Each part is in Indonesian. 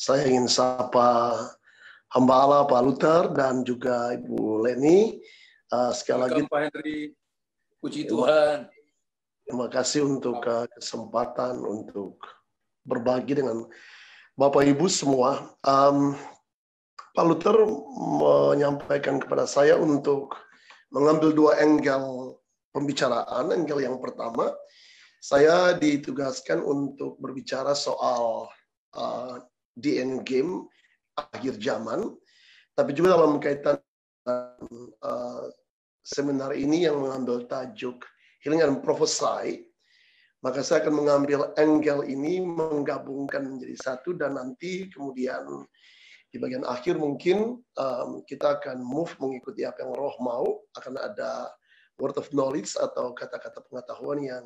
Saya ingin sapa hamba Allah Pak Luther dan juga Ibu Leni. Sekali lagi Pak Henry, puji Tuhan. Terima kasih untuk kesempatan untuk berbagi dengan Bapak Ibu semua. Pak Luther menyampaikan kepada saya untuk mengambil dua angle pembicaraan. Angle yang pertama, saya ditugaskan untuk berbicara soal the end game akhir zaman, tapi juga dalam kaitan seminar ini yang mengambil tajuk Healing and Prophesy, maka saya akan mengambil angle ini menggabungkan menjadi satu, dan nanti kemudian di bagian akhir mungkin kita akan move mengikuti apa yang Roh mau. Akan ada word of knowledge atau kata-kata pengetahuan yang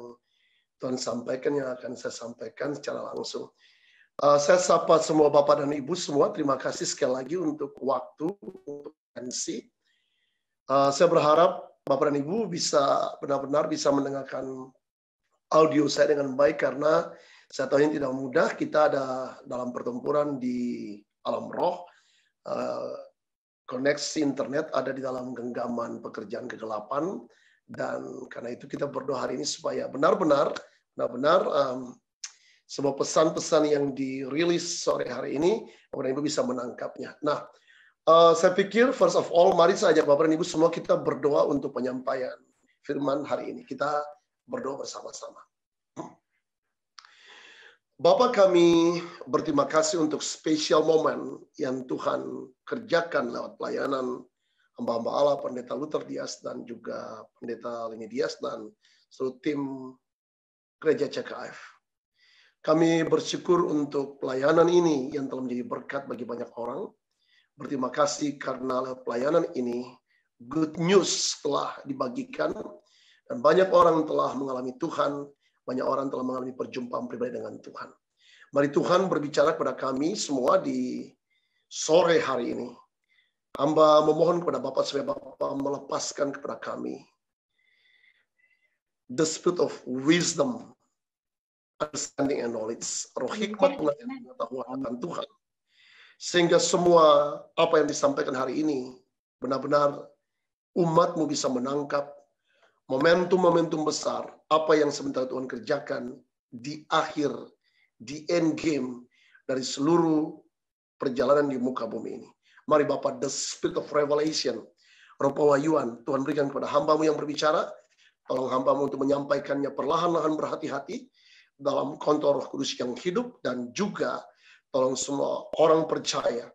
Tuhan sampaikan yang akan saya sampaikan secara langsung. Saya sapa semua Bapak dan Ibu semua. Terima kasih sekali lagi untuk waktu, untuk atensi. Saya berharap Bapak dan Ibu bisa benar-benar bisa mendengarkan audio saya dengan baik, karena saya tahu ini tidak mudah. Kita ada dalam pertempuran di alam roh. Koneksi internet ada di dalam genggaman pekerjaan kegelapan, dan karena itu kita berdoa hari ini supaya benar-benar sebuah pesan-pesan yang dirilis sore hari ini Bapak dan Ibu bisa menangkapnya. Nah, saya pikir first of all, mari saya ajak Bapak dan Ibu semua kita berdoa untuk penyampaian firman hari ini. Kita berdoa bersama-sama. Bapa, kami berterima kasih untuk spesial momen yang Tuhan kerjakan lewat pelayanan hamba-hamba Allah, Pendeta Luther Dias dan juga Pendeta Leni Dias dan seluruh tim Gereja CKF. Kami bersyukur untuk pelayanan ini yang telah menjadi berkat bagi banyak orang. Berterima kasih karena lewat pelayanan ini good news telah dibagikan dan banyak orang telah mengalami Tuhan. Banyak orang telah mengalami perjumpaan pribadi dengan Tuhan. Mari Tuhan berbicara kepada kami semua di sore hari ini. Hamba memohon kepada Bapak supaya Bapak melepaskan kepada kami the spirit of wisdom, understanding and knowledge. Roh hikmat, pengetahuan akan Tuhan. Sehingga semua apa yang disampaikan hari ini benar-benar umat-Mu bisa menangkap momentum-momentum besar, apa yang sebentar Tuhan kerjakan di akhir, di end game dari seluruh perjalanan di muka bumi ini. Mari Bapak, the spirit of revelation, roh pewahyuan, Tuhan berikan kepada hamba-Mu yang berbicara. Tolong hamba-Mu untuk menyampaikannya perlahan-lahan, berhati-hati dalam kontrol Roh Kudus yang hidup, dan juga tolong semua orang percaya,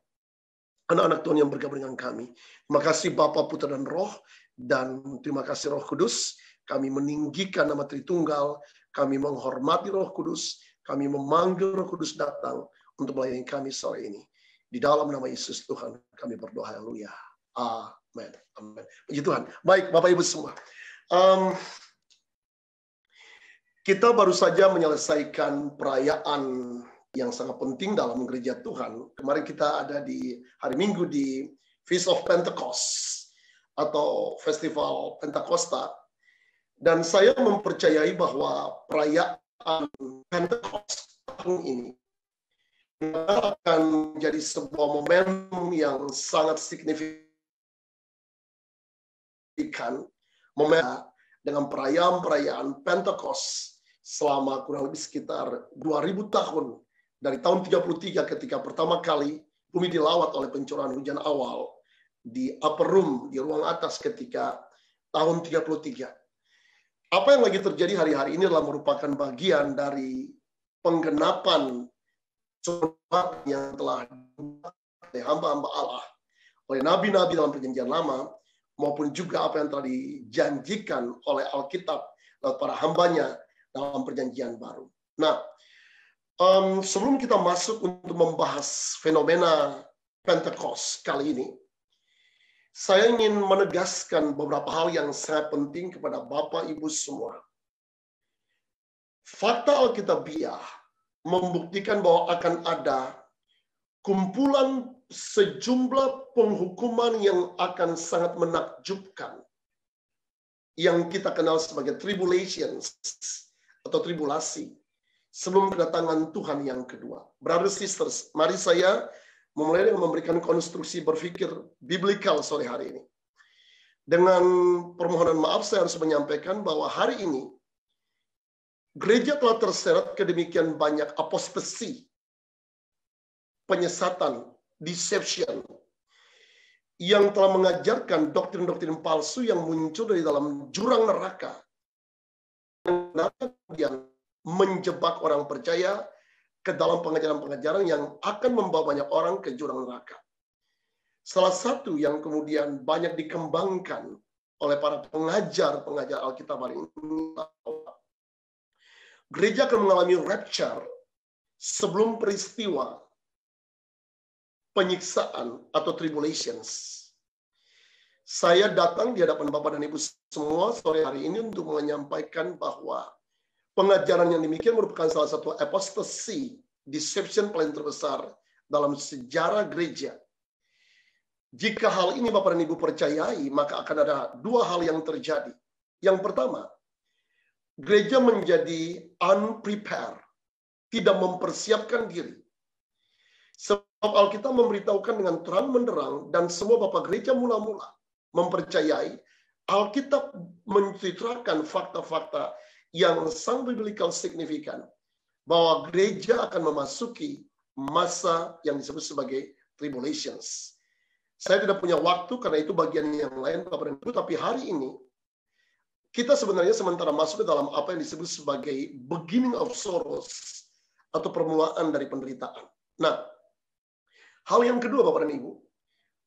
anak-anak Tuhan yang bergabung dengan kami. Terima kasih Bapa, Putra, dan Roh. Dan terima kasih Roh Kudus, kami meninggikan nama Tritunggal, kami menghormati Roh Kudus, kami memanggil Roh Kudus datang untuk melayani kami sore ini. Di dalam nama Yesus Tuhan kami berdoa, haleluya. Amin. Amin. Puji Tuhan. Baik Bapak Ibu semua. Kita baru saja menyelesaikan perayaan yang sangat penting dalam gereja Tuhan. Kemarin kita ada di hari Minggu di Feast of Pentecost atau Festival Pentakosta, dan saya mempercayai bahwa perayaan Pentecost tahun ini akan menjadi sebuah momentum yang sangat signifikan, momentum dengan perayaan Pentecost selama kurang lebih sekitar 2000 tahun, dari tahun 33 ketika pertama kali bumi dilawat oleh pencurahan hujan awal di upper room, di ruang atas ketika tahun 33. Apa yang lagi terjadi hari-hari ini adalah merupakan bagian dari penggenapan surat yang telah oleh hamba-hamba Allah, oleh nabi-nabi dalam perjanjian lama, maupun juga apa yang telah dijanjikan oleh Alkitab lewat para hambanya dalam perjanjian baru. Nah, sebelum kita masuk untuk membahas fenomena Pentecost kali ini, saya ingin menegaskan beberapa hal yang sangat penting kepada Bapak Ibu semua. Fakta Alkitabiah membuktikan bahwa akan ada kumpulan sejumlah penghukuman yang akan sangat menakjubkan, yang kita kenal sebagai tribulations atau tribulasi, sebelum kedatangan Tuhan yang kedua. Brothers sisters, mari saya memulai dengan memberikan konstruksi berpikir biblikal sore hari ini. Dengan permohonan maaf saya harus menyampaikan bahwa hari ini gereja telah terseret kedemikian banyak apostasi, penyesatan, deception, yang telah mengajarkan doktrin-doktrin palsu yang muncul dari dalam jurang neraka, yang menjebak orang percaya ke dalam pengajaran-pengajaran yang akan membawa banyak orang ke jurang neraka. Salah satu yang kemudian banyak dikembangkan oleh para pengajar Alkitab hari ini, gereja akan mengalami rapture sebelum peristiwa penyiksaan atau tribulations. Saya datang di hadapan Bapak dan Ibu semua sore hari ini untuk menyampaikan bahwa pengajaran yang demikian merupakan salah satu apostasy, deception paling terbesar dalam sejarah gereja. Jika hal ini Bapak dan Ibu percayai, maka akan ada dua hal yang terjadi. Yang pertama, gereja menjadi unprepared, tidak mempersiapkan diri. Sebab Alkitab memberitahukan dengan terang menderang dan semua bapak gereja mula-mula mempercayai Alkitab menceritakan fakta-fakta yang sangat biblical signifikan bahwa gereja akan memasuki masa yang disebut sebagai tribulations. Saya tidak punya waktu karena itu bagian yang lain Bapak dan Ibu, tapi hari ini kita sebenarnya sementara masuk ke dalam apa yang disebut sebagai beginning of sorrows atau permulaan dari penderitaan. Nah, hal yang kedua Bapak dan Ibu,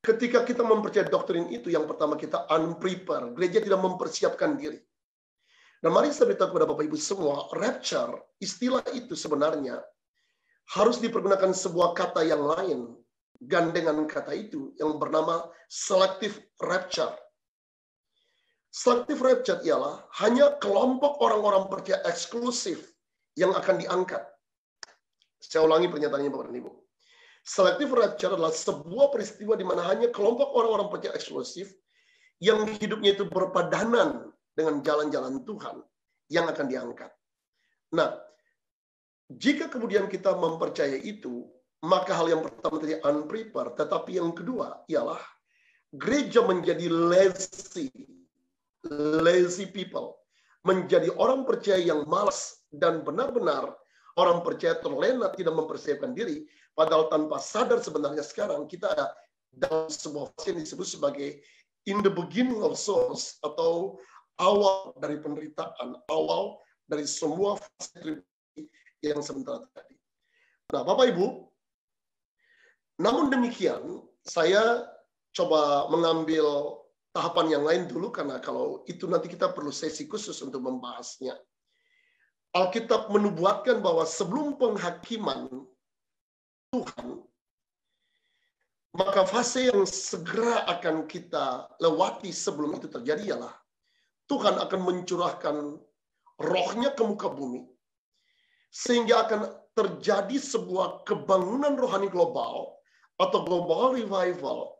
ketika kita mempercayai doktrin itu, yang pertama kita unprepared, gereja tidak mempersiapkan diri. Dan mari saya beritahu kepada Bapak Ibu semua, rapture, istilah itu sebenarnya harus dipergunakan sebuah kata yang lain, gandengan kata itu yang bernama selective rapture. Selective rapture ialah hanya kelompok orang-orang percaya eksklusif yang akan diangkat. Saya ulangi pernyataannya Bapak dan Ibu. Selective rapture adalah sebuah peristiwa di mana hanya kelompok orang-orang percaya eksklusif yang hidupnya itu berpadanan dengan jalan-jalan Tuhan yang akan diangkat. Nah, jika kemudian kita mempercayai itu, maka hal yang pertama tadi unprepared, tetapi yang kedua ialah gereja menjadi lazy people, menjadi orang percaya yang malas dan benar-benar orang percaya terlena, tidak mempersiapkan diri. Padahal tanpa sadar sebenarnya sekarang kita ada dalam sebuah fase yang disebut sebagai in the beginning of sorrows atau awal dari penderitaan, awal dari semua fase yang sementara tadi. Nah, Bapak Ibu, namun demikian saya coba mengambil tahapan yang lain dulu karena kalau itu nanti kita perlu sesi khusus untuk membahasnya. Alkitab menubuatkan bahwa sebelum penghakiman Tuhan, maka fase yang segera akan kita lewati sebelum itu terjadi ialah Tuhan akan mencurahkan rohnya ke muka bumi, sehingga akan terjadi sebuah kebangunan rohani global atau global revival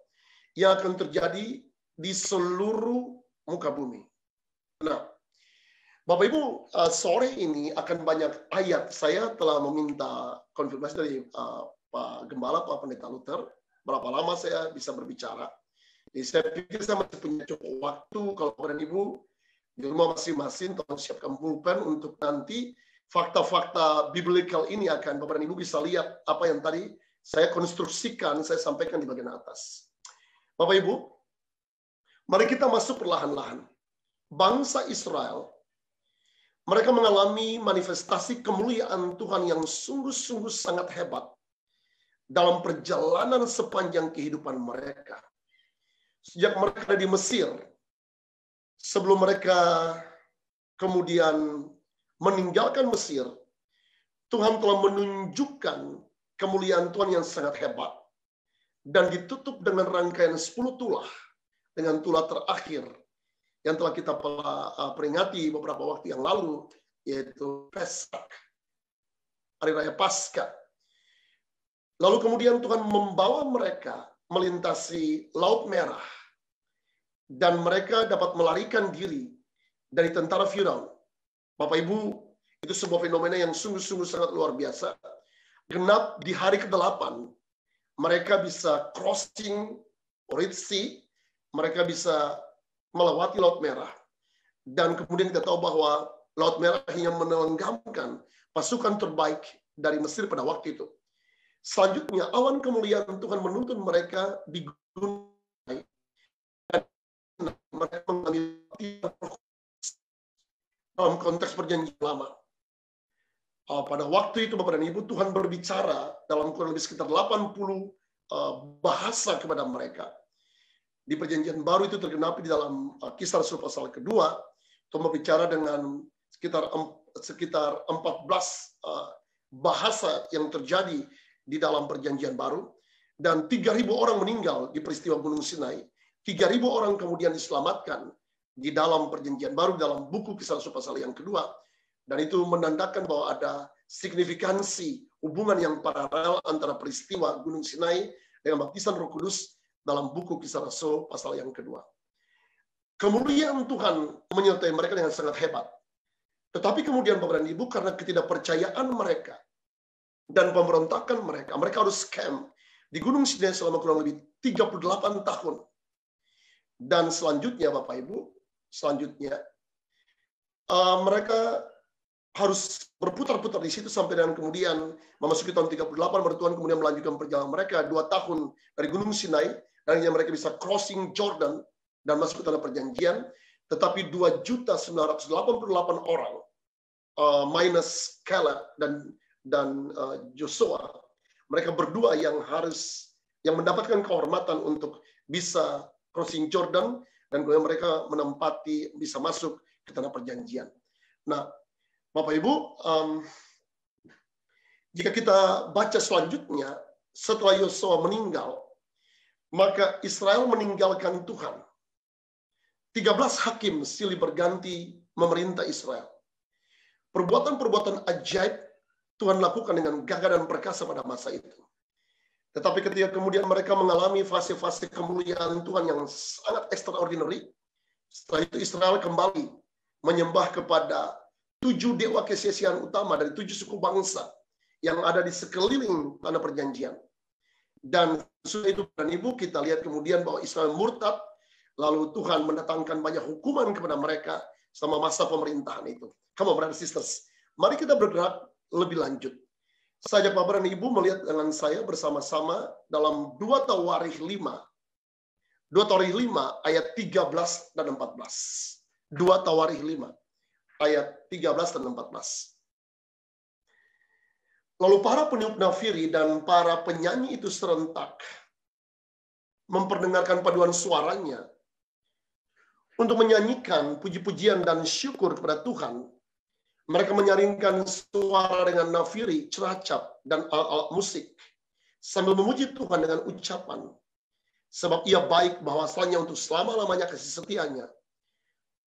yang akan terjadi di seluruh muka bumi. Nah, Bapak Ibu, sore ini akan banyak ayat. Saya telah meminta konfirmasi dari Pak Gembala, Pak Pendeta Luther, berapa lama saya bisa berbicara. Jadi saya pikir saya masih punya cukup waktu kalau Bapak dan Ibu di rumah masing-masing tolong siapkan pulpen untuk nanti fakta-fakta biblical ini akan Bapak dan Ibu bisa lihat apa yang tadi saya konstruksikan, saya sampaikan di bagian atas. Bapak Ibu, mari kita masuk perlahan-lahan. Bangsa Israel, mereka mengalami manifestasi kemuliaan Tuhan yang sungguh-sungguh sangat hebat dalam perjalanan sepanjang kehidupan mereka. Sejak mereka ada di Mesir, sebelum mereka kemudian meninggalkan Mesir, Tuhan telah menunjukkan kemuliaan Tuhan yang sangat hebat. Dan ditutup dengan rangkaian 10 tulah, dengan tulah terakhir yang telah kita peringati beberapa waktu yang lalu, yaitu Pesak, Hari Raya Paskah. Lalu kemudian Tuhan membawa mereka melintasi Laut Merah, dan mereka dapat melarikan diri dari tentara Firaun. Bapak Ibu, Itu sebuah fenomena yang sungguh-sungguh sangat luar biasa. Genap di hari ke-8, mereka bisa crossing Red Sea, mereka bisa melewati Laut Merah. Dan kemudian kita tahu bahwa Laut Merah hanya menenggelamkan pasukan terbaik dari Mesir pada waktu itu. Selanjutnya, awan kemuliaan Tuhan menuntun mereka di gunung. Mereka mengambil dalam konteks perjanjian lama. Pada waktu itu, Bapak dan Ibu, Tuhan berbicara dalam kurang lebih sekitar 80 bahasa kepada mereka. Di perjanjian baru itu tergenapi di dalam Kisah Rasul pasal kedua, Tuhan berbicara dengan sekitar 14 bahasa yang terjadi di dalam perjanjian baru, dan 3.000 orang meninggal di peristiwa Gunung Sinai. 3.000 orang kemudian diselamatkan di dalam perjanjian baru dalam buku Kisah Rasul pasal yang kedua, dan itu menandakan bahwa ada signifikansi hubungan yang paralel antara peristiwa Gunung Sinai dengan baptisan Roh Kudus dalam buku Kisah Rasul pasal yang kedua. Kemuliaan Tuhan menyertai mereka dengan sangat hebat. Tetapi kemudian Bapak dan Ibu, karena ketidakpercayaan mereka dan pemberontakan mereka, mereka harus camp di Gunung Sinai selama kurang lebih 38 tahun. Dan selanjutnya Bapak Ibu, mereka harus berputar-putar di situ sampai dengan kemudian memasuki tahun 38, baru Tuhan kemudian melanjutkan perjalanan mereka 2 tahun dari Gunung Sinai, dan mereka bisa crossing Jordan dan masuk ke tanah perjanjian. Tetapi 2.988 orang minus Caleb dan Joshua, mereka berdua yang mendapatkan kehormatan untuk bisa crossing Jordan, dan kemudian mereka bisa masuk ke tanah perjanjian. Nah, Bapak Ibu, jika kita baca selanjutnya, setelah Yosua meninggal, maka Israel meninggalkan Tuhan. 13 hakim silih berganti memerintah Israel. Perbuatan-perbuatan ajaib Tuhan lakukan dengan gagah dan perkasa pada masa itu. Tetapi ketika kemudian mereka mengalami fase-fase kemuliaan Tuhan yang sangat extraordinary, setelah itu Israel kembali menyembah kepada 7 dewa kesia-siaan utama dari 7 suku bangsa yang ada di sekeliling tanah perjanjian. Dan sesudah itu, dan Ibu, kita lihat kemudian bahwa Israel murtad, lalu Tuhan mendatangkan banyak hukuman kepada mereka selama masa pemerintahan itu. Come on, brothers and sisters. Mari kita bergerak lebih lanjut. Saya ajak Bapak dan Ibu melihat dengan saya bersama-sama dalam 2 Tawarikh 5. 2 Tawarikh 5 ayat 13 dan 14. 2 Tawarikh 5 ayat 13 dan 14. Lalu para peniup nafiri dan para penyanyi itu serentak memperdengarkan paduan suaranya untuk menyanyikan puji-pujian dan syukur kepada Tuhan. Mereka menyaringkan suara dengan nafiri, ceracap, dan alat musik sambil memuji Tuhan dengan ucapan, sebab ia baik bahwasanya untuk selama-lamanya kasih setianya.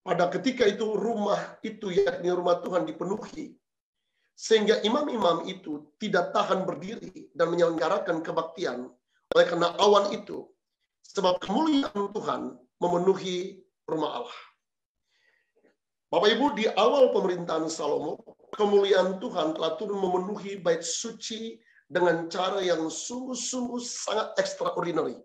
Pada ketika itu rumah itu, yakni rumah Tuhan, dipenuhi, sehingga imam-imam itu tidak tahan berdiri dan menyelenggarakan kebaktian oleh karena awan itu, sebab kemuliaan Tuhan memenuhi rumah Allah. Bapak Ibu, di awal pemerintahan Salomo, kemuliaan Tuhan telah turun memenuhi bait suci dengan cara yang sungguh-sungguh sangat extraordinary.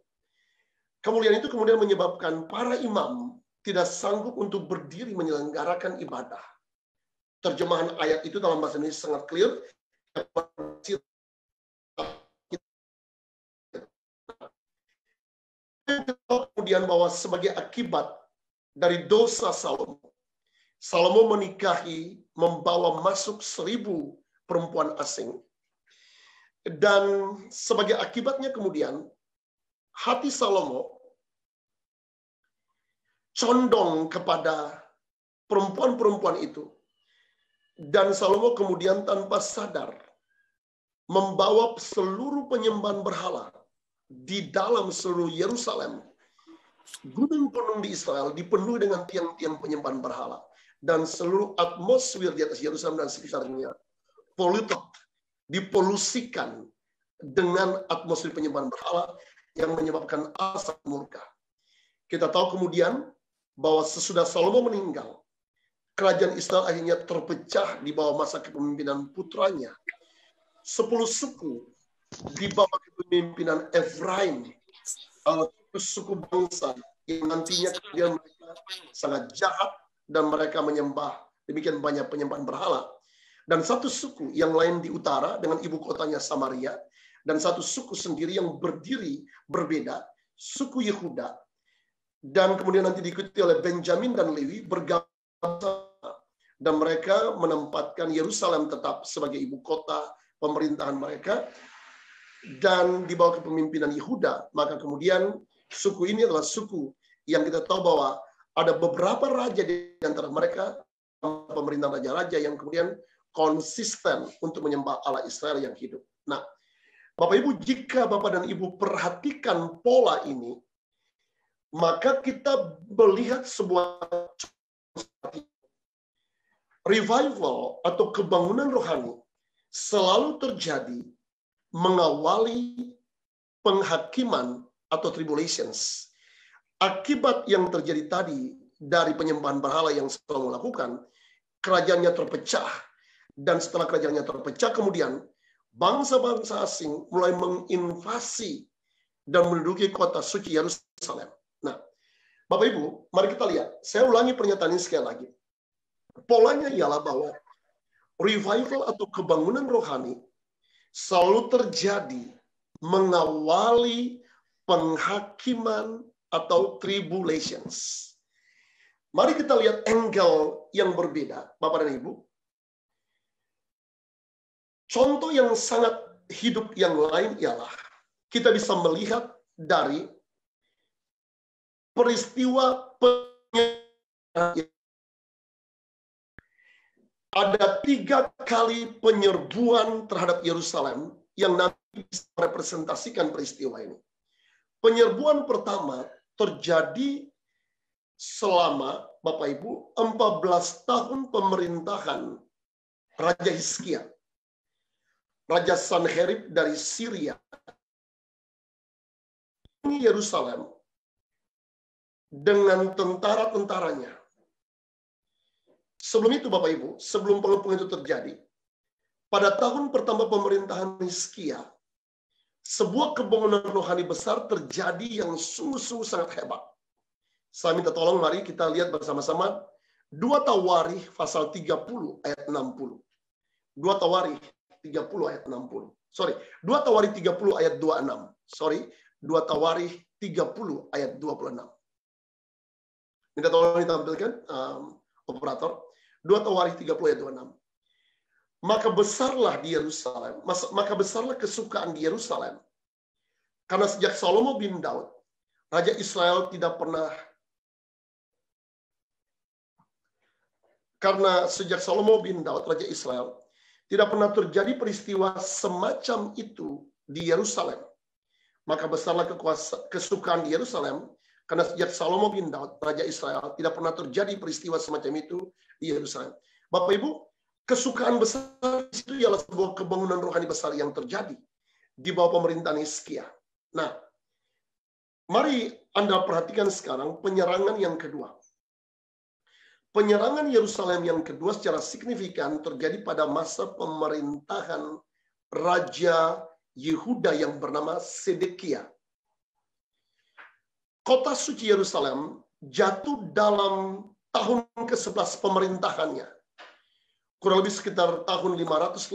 Kemuliaan itu kemudian menyebabkan para imam tidak sanggup untuk berdiri menyelenggarakan ibadah. Terjemahan ayat itu dalam bahasa Indonesia sangat clear. Kemudian bahwa sebagai akibat dari dosa Salomo, Salomo menikahi, membawa masuk 1.000 perempuan asing. Dan sebagai akibatnya kemudian, hati Salomo condong kepada perempuan-perempuan itu. Dan Salomo kemudian tanpa sadar membawa seluruh penyembahan berhala di dalam seluruh Yerusalem. Gunung-gunung di Israel dipenuhi dengan tiang-tiang penyembahan berhala. Dan seluruh atmosfer di atas Yerusalem dan sekitarnya polluted, dipolusikan dengan atmosfer penyembahan berhala yang menyebabkan asap murka. Kita tahu kemudian bahwa sesudah Salomo meninggal, kerajaan Israel akhirnya terpecah di bawah masa kepemimpinan putranya. 10 suku di bawah kepemimpinan Efraim, suku bangsa yang nantinya kemudian mereka sangat jahat dan mereka menyembah demikian banyak penyembahan berhala. Dan satu suku yang lain di utara dengan ibu kotanya Samaria, dan satu suku sendiri yang berdiri berbeda, suku Yehuda, dan kemudian nanti diikuti oleh Benjamin dan Lewi bergabung, dan mereka menempatkan Yerusalem tetap sebagai ibu kota pemerintahan mereka dan di bawah kepemimpinan Yehuda. Maka kemudian suku ini adalah suku yang kita tahu bahwa ada beberapa raja di antara mereka, pemerintahan raja-raja yang kemudian konsisten untuk menyembah Allah Israel yang hidup. Nah, Bapak Ibu, jika Bapak dan Ibu perhatikan pola ini, maka kita melihat sebuah revival atau kebangunan rohani selalu terjadi mengawali penghakiman atau tribulations. Akibat yang terjadi tadi dari penyembahan berhala yang selalu melakukan, kerajaannya terpecah. Dan setelah kerajaannya terpecah, kemudian bangsa-bangsa asing mulai menginvasi dan menduduki kota suci Yerusalem. Nah, Bapak Ibu, mari kita lihat. Saya ulangi pernyataan ini sekali lagi. Polanya ialah bahwa revival atau kebangunan rohani selalu terjadi mengawali penghakiman atau tribulations. Mari kita lihat angle yang berbeda, Bapak dan Ibu. Contoh yang sangat hidup yang lain ialah kita bisa melihat dari peristiwa ada 3 kali penyerbuan terhadap Yerusalem yang nanti bisa merepresentasikan peristiwa ini. Penyerbuan pertama terjadi selama, Bapak Ibu, 14 tahun pemerintahan Raja Hizkia. Raja Sanherib dari Syria. Yerusalem dengan tentara-tentaranya. Sebelum itu, Bapak Ibu, sebelum pengepungan itu terjadi, pada tahun pertama pemerintahan Hizkia, sebuah kebangunan rohani besar terjadi yang sungguh-sungguh sangat hebat. Saya minta tolong, mari kita lihat bersama-sama 2 Tawarikh pasal 30 ayat 60. 2 Tawarikh 30 ayat 60. 2 Tawarikh 30 ayat 26. 2 Tawarikh 30 ayat 26. Minta tolong ditampilkan, operator. 2 Tawarikh 30 ayat 26. Maka besarlah di Yerusalem, maka besarlah kesukaan di Yerusalem. Karena sejak Salomo bin Daud, Raja Israel tidak pernah Raja Israel, tidak pernah terjadi peristiwa semacam itu di Yerusalem. Maka besarlah kesukaan di Yerusalem, karena sejak Salomo bin Daud, Raja Israel, tidak pernah terjadi peristiwa semacam itu di Yerusalem. Bapak Ibu, kesukaan besar itu ialah sebuah kebangunan rohani besar yang terjadi di bawah pemerintahan Hizkia. Nah, mari Anda perhatikan sekarang penyerangan yang kedua. Penyerangan Yerusalem yang kedua secara signifikan terjadi pada masa pemerintahan Raja Yehuda yang bernama Sedekia. Kota suci Yerusalem jatuh dalam tahun ke-11 pemerintahannya. Kurang lebih sekitar tahun 586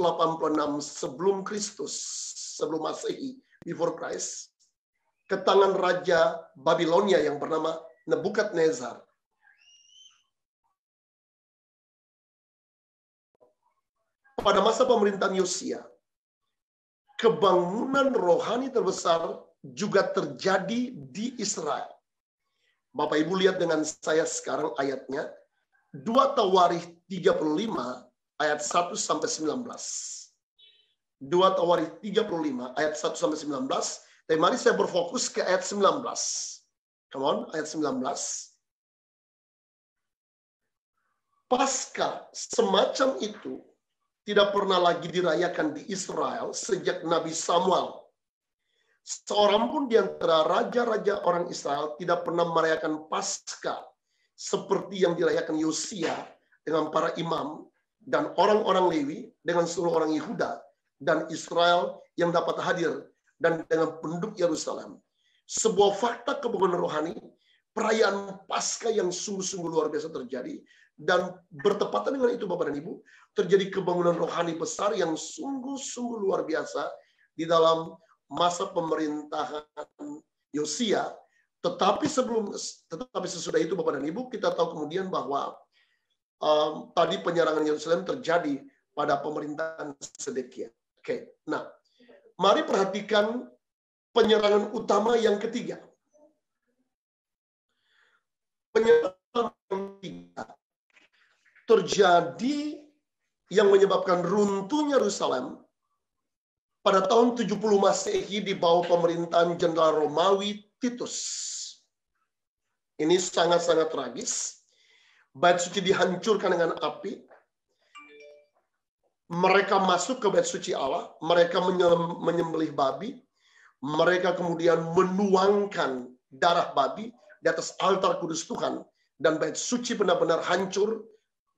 sebelum Kristus, sebelum Masehi, before Christ, ke tangan Raja Babilonia yang bernama Nebukadnezar. Pada masa pemerintahan Yosia, kebangunan rohani terbesar juga terjadi di Israel. Bapak Ibu lihat dengan saya sekarang ayatnya, 2 Tawarikh 35 ayat 1 sampai 19. 2 Tawarikh 35 ayat 1 sampai 19. Tapi mari saya berfokus ke ayat 19. Come on, ayat 19. Paskah semacam itu tidak pernah lagi dirayakan di Israel sejak Nabi Samuel. Seorang pun di antara raja-raja orang Israel tidak pernah merayakan Paskah seperti yang dirayakan Yosia, dengan para imam dan orang-orang Lewi, dengan seluruh orang Yehuda dan Israel yang dapat hadir, dan dengan penduduk Yerusalem. Sebuah fakta kebangunan rohani, perayaan Paskah yang sungguh-sungguh luar biasa terjadi, dan bertepatan dengan itu Bapak dan Ibu, terjadi kebangunan rohani besar yang sungguh-sungguh luar biasa di dalam masa pemerintahan Yosia. Tetapi sesudah itu Bapak dan Ibu, kita tahu kemudian bahwa tadi penyerangan Yerusalem terjadi pada pemerintahan Sedekia. Oke, nah, mari perhatikan penyerangan utama yang ketiga. Penyerangan yang ketiga terjadi yang menyebabkan runtuhnya Yerusalem pada tahun 70 Masehi di bawah pemerintahan Jenderal Romawi Titus. Ini sangat-sangat tragis. Bait suci dihancurkan dengan api. Mereka masuk ke bait suci Allah, mereka menyembelih babi, mereka kemudian menuangkan darah babi di atas altar kudus Tuhan, dan bait suci benar-benar hancur,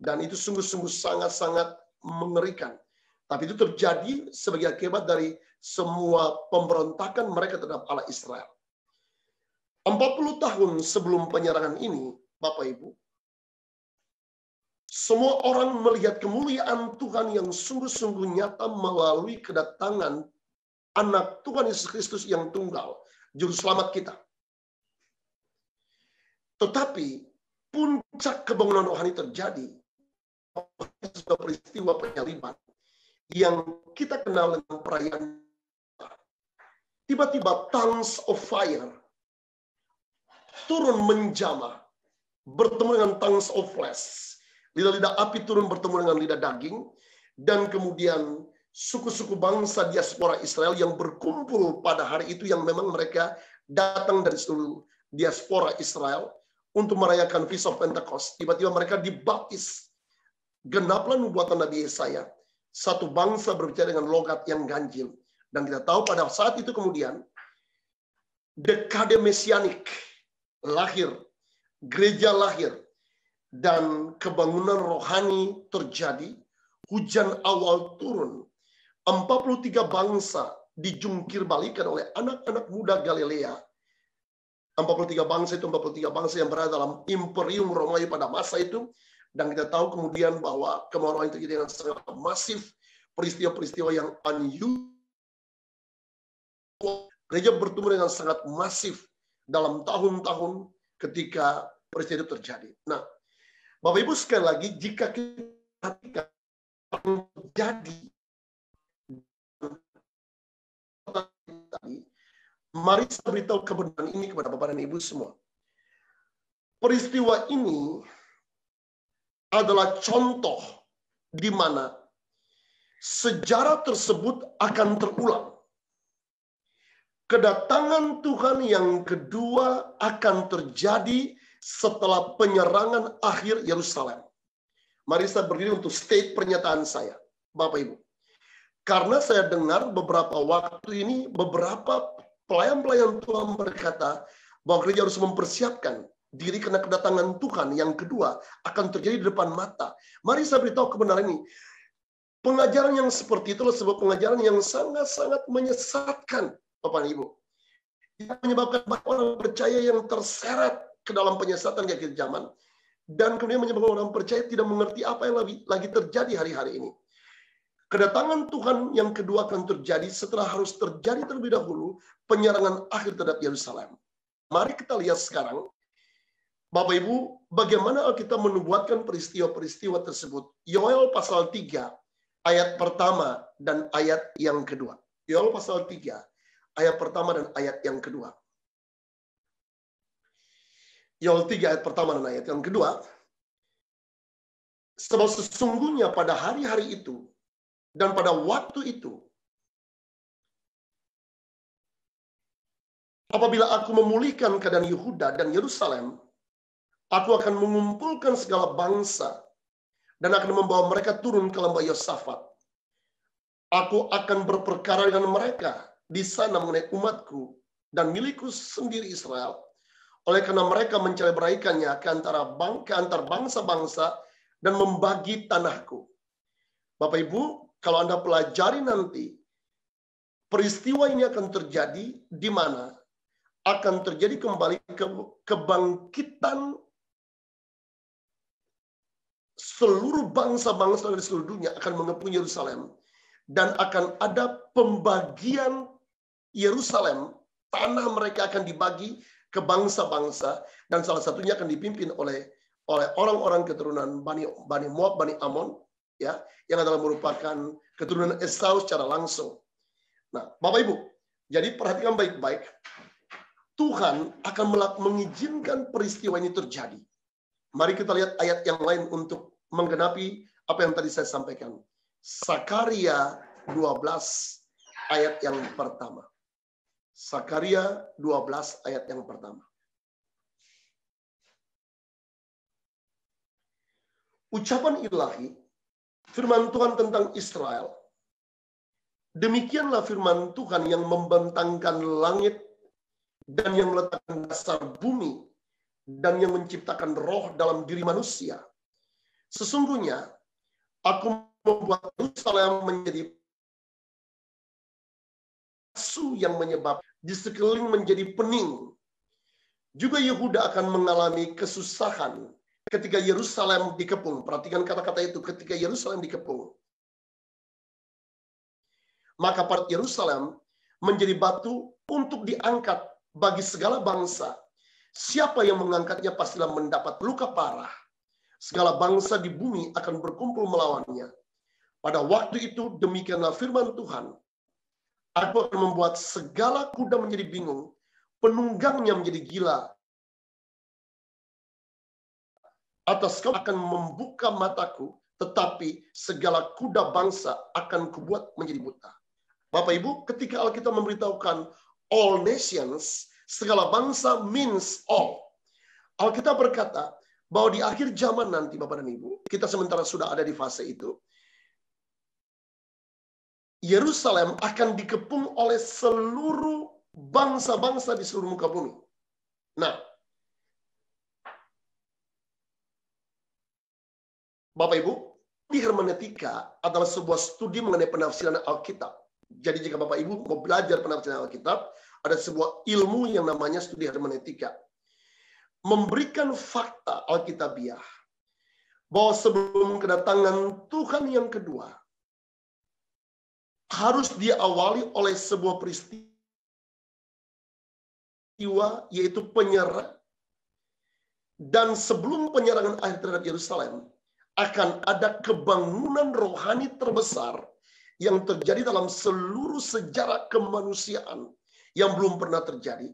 dan itu sungguh-sungguh sangat-sangat mengerikan. Tapi itu terjadi sebagai akibat dari semua pemberontakan mereka terhadap Allah Israel. 40 tahun sebelum penyerangan ini, Bapak Ibu, semua orang melihat kemuliaan Tuhan yang sungguh-sungguh nyata melalui kedatangan anak Tuhan Yesus Kristus yang tunggal, juru selamat kita. Tetapi puncak kebangunan rohani terjadi sebuah peristiwa penyaliban yang kita kenal dengan perayaan. Tiba-tiba tongues of fire turun menjamah, bertemu dengan tongues of flesh. Lidah-lidah api turun bertemu dengan lidah daging, dan kemudian suku-suku bangsa diaspora Israel yang berkumpul pada hari itu, yang memang mereka datang dari seluruh diaspora Israel untuk merayakan Feast of Pentecost. Tiba-tiba mereka dibaptis. Genaplah nubuatan Nabi Yesaya, satu bangsa berbicara dengan logat yang ganjil. Dan kita tahu pada saat itu kemudian dekade mesianik lahir, gereja lahir, dan kebangunan rohani terjadi. Hujan awal turun. 43 bangsa dijungkir balikan oleh anak-anak muda Galilea. 43 bangsa itu 43 bangsa yang berada dalam imperium Romawi pada masa itu. Dan kita tahu kemudian bahwa kemarauan itu terjadi dengan sangat masif. Peristiwa-peristiwa yang unusual. Gereja bertumbuh dengan sangat masif dalam tahun-tahun ketika peristiwa itu terjadi. Nah, Bapak Ibu sekali lagi, jika kita perhatikan terjadi, mari saya beritahu kebenaran ini kepada Bapak dan Ibu semua. Peristiwa ini adalah contoh di mana sejarah tersebut akan terulang. Kedatangan Tuhan yang kedua akan terjadi setelah penyerangan akhir Yerusalem. Mari saya berdiri untuk state pernyataan saya, Bapak Ibu. Karena saya dengar beberapa waktu ini, beberapa pelayan-pelayan Tuhan berkata bahwa gereja harus mempersiapkan diri karena kedatangan Tuhan yang kedua akan terjadi di depan mata. Mari saya beritahu kebenaran ini. Pengajaran yang seperti itu adalah sebuah pengajaran yang sangat-sangat menyesatkan, Bapak Ibu. Yang menyebabkan banyak orang percaya yang terseret ke dalam penyesatan di akhir zaman, dan kemudian menyebabkan orang percaya tidak mengerti apa yang lagi terjadi hari-hari ini. Kedatangan Tuhan yang kedua akan terjadi setelah harus terjadi terlebih dahulu penyerangan akhir terhadap Yerusalem. Mari kita lihat sekarang, Bapak Ibu, bagaimana Alkitab menubuatkan peristiwa-peristiwa tersebut. Yoel pasal 3 ayat pertama dan ayat yang kedua. Yoel pasal 3 ayat pertama dan ayat yang kedua. Yoel 3 ayat pertama dan ayat yang kedua. Sebab sesungguhnya pada hari-hari itu dan pada waktu itu, apabila aku memulihkan keadaan Yehuda dan Yerusalem, aku akan mengumpulkan segala bangsa dan akan membawa mereka turun ke lembah Yosafat. Aku akan berperkara dengan mereka di sana mengenai umatku dan milikku sendiri Israel. Oleh karena mereka mencelebraikannya ke antar bangsa-bangsa dan membagi tanahku. Bapak Ibu, kalau Anda pelajari nanti, peristiwa ini akan terjadi di mana akan terjadi kembali kebangkitan seluruh bangsa-bangsa dari seluruh dunia akan mengepung Yerusalem. Dan akan ada pembagian Yerusalem, tanah mereka akan dibagi ke bangsa-bangsa, dan salah satunya akan dipimpin oleh orang-orang keturunan Bani Moab, Bani Amon, ya, yang adalah merupakan keturunan Esau secara langsung. Nah, Bapak Ibu, jadi perhatikan baik-baik, Tuhan akan mengizinkan peristiwa ini terjadi. Mari kita lihat ayat yang lain untuk menggenapi apa yang tadi saya sampaikan. Sakaria 12 ayat yang pertama. Sakaria 12 ayat yang pertama. Ucapan ilahi, firman Tuhan tentang Israel. Demikianlah firman Tuhan yang membentangkan langit dan yang meletakkan dasar bumi dan yang menciptakan roh dalam diri manusia. Sesungguhnya aku membuat Yerusalem menjadi pasu yang menyebab di sekeliling menjadi pening. Juga Yehuda akan mengalami kesusahan ketika Yerusalem dikepung. Perhatikan kata-kata itu, ketika Yerusalem dikepung. Maka part Yerusalem menjadi batu untuk diangkat bagi segala bangsa. Siapa yang mengangkatnya pastilah mendapat luka parah. Segala bangsa di bumi akan berkumpul melawannya. Pada waktu itu demikianlah firman Tuhan. Aku akan membuat segala kuda menjadi bingung, penunggangnya menjadi gila. Atas kau akan membuka mataku, tetapi segala kuda bangsa akan kubuat menjadi buta. Bapak Ibu, ketika Alkitab memberitahukan all nations, segala bangsa means all. Alkitab berkata bahwa di akhir zaman nanti, Bapak dan Ibu, kita sementara sudah ada di fase itu, Yerusalem akan dikepung oleh seluruh bangsa-bangsa di seluruh muka bumi. Nah, Bapak Ibu, di hermeneutika adalah sebuah studi mengenai penafsiran Alkitab. Jadi jika Bapak Ibu mau belajar penafsiran Alkitab, ada sebuah ilmu yang namanya studi hermeneutika. Memberikan fakta Alkitabiah bahwa sebelum kedatangan Tuhan yang kedua, harus diawali oleh sebuah peristiwa, yaitu penyerangan. Dan sebelum penyerangan akhir terhadap Yerusalem, akan ada kebangunan rohani terbesar yang terjadi dalam seluruh sejarah kemanusiaan yang belum pernah terjadi.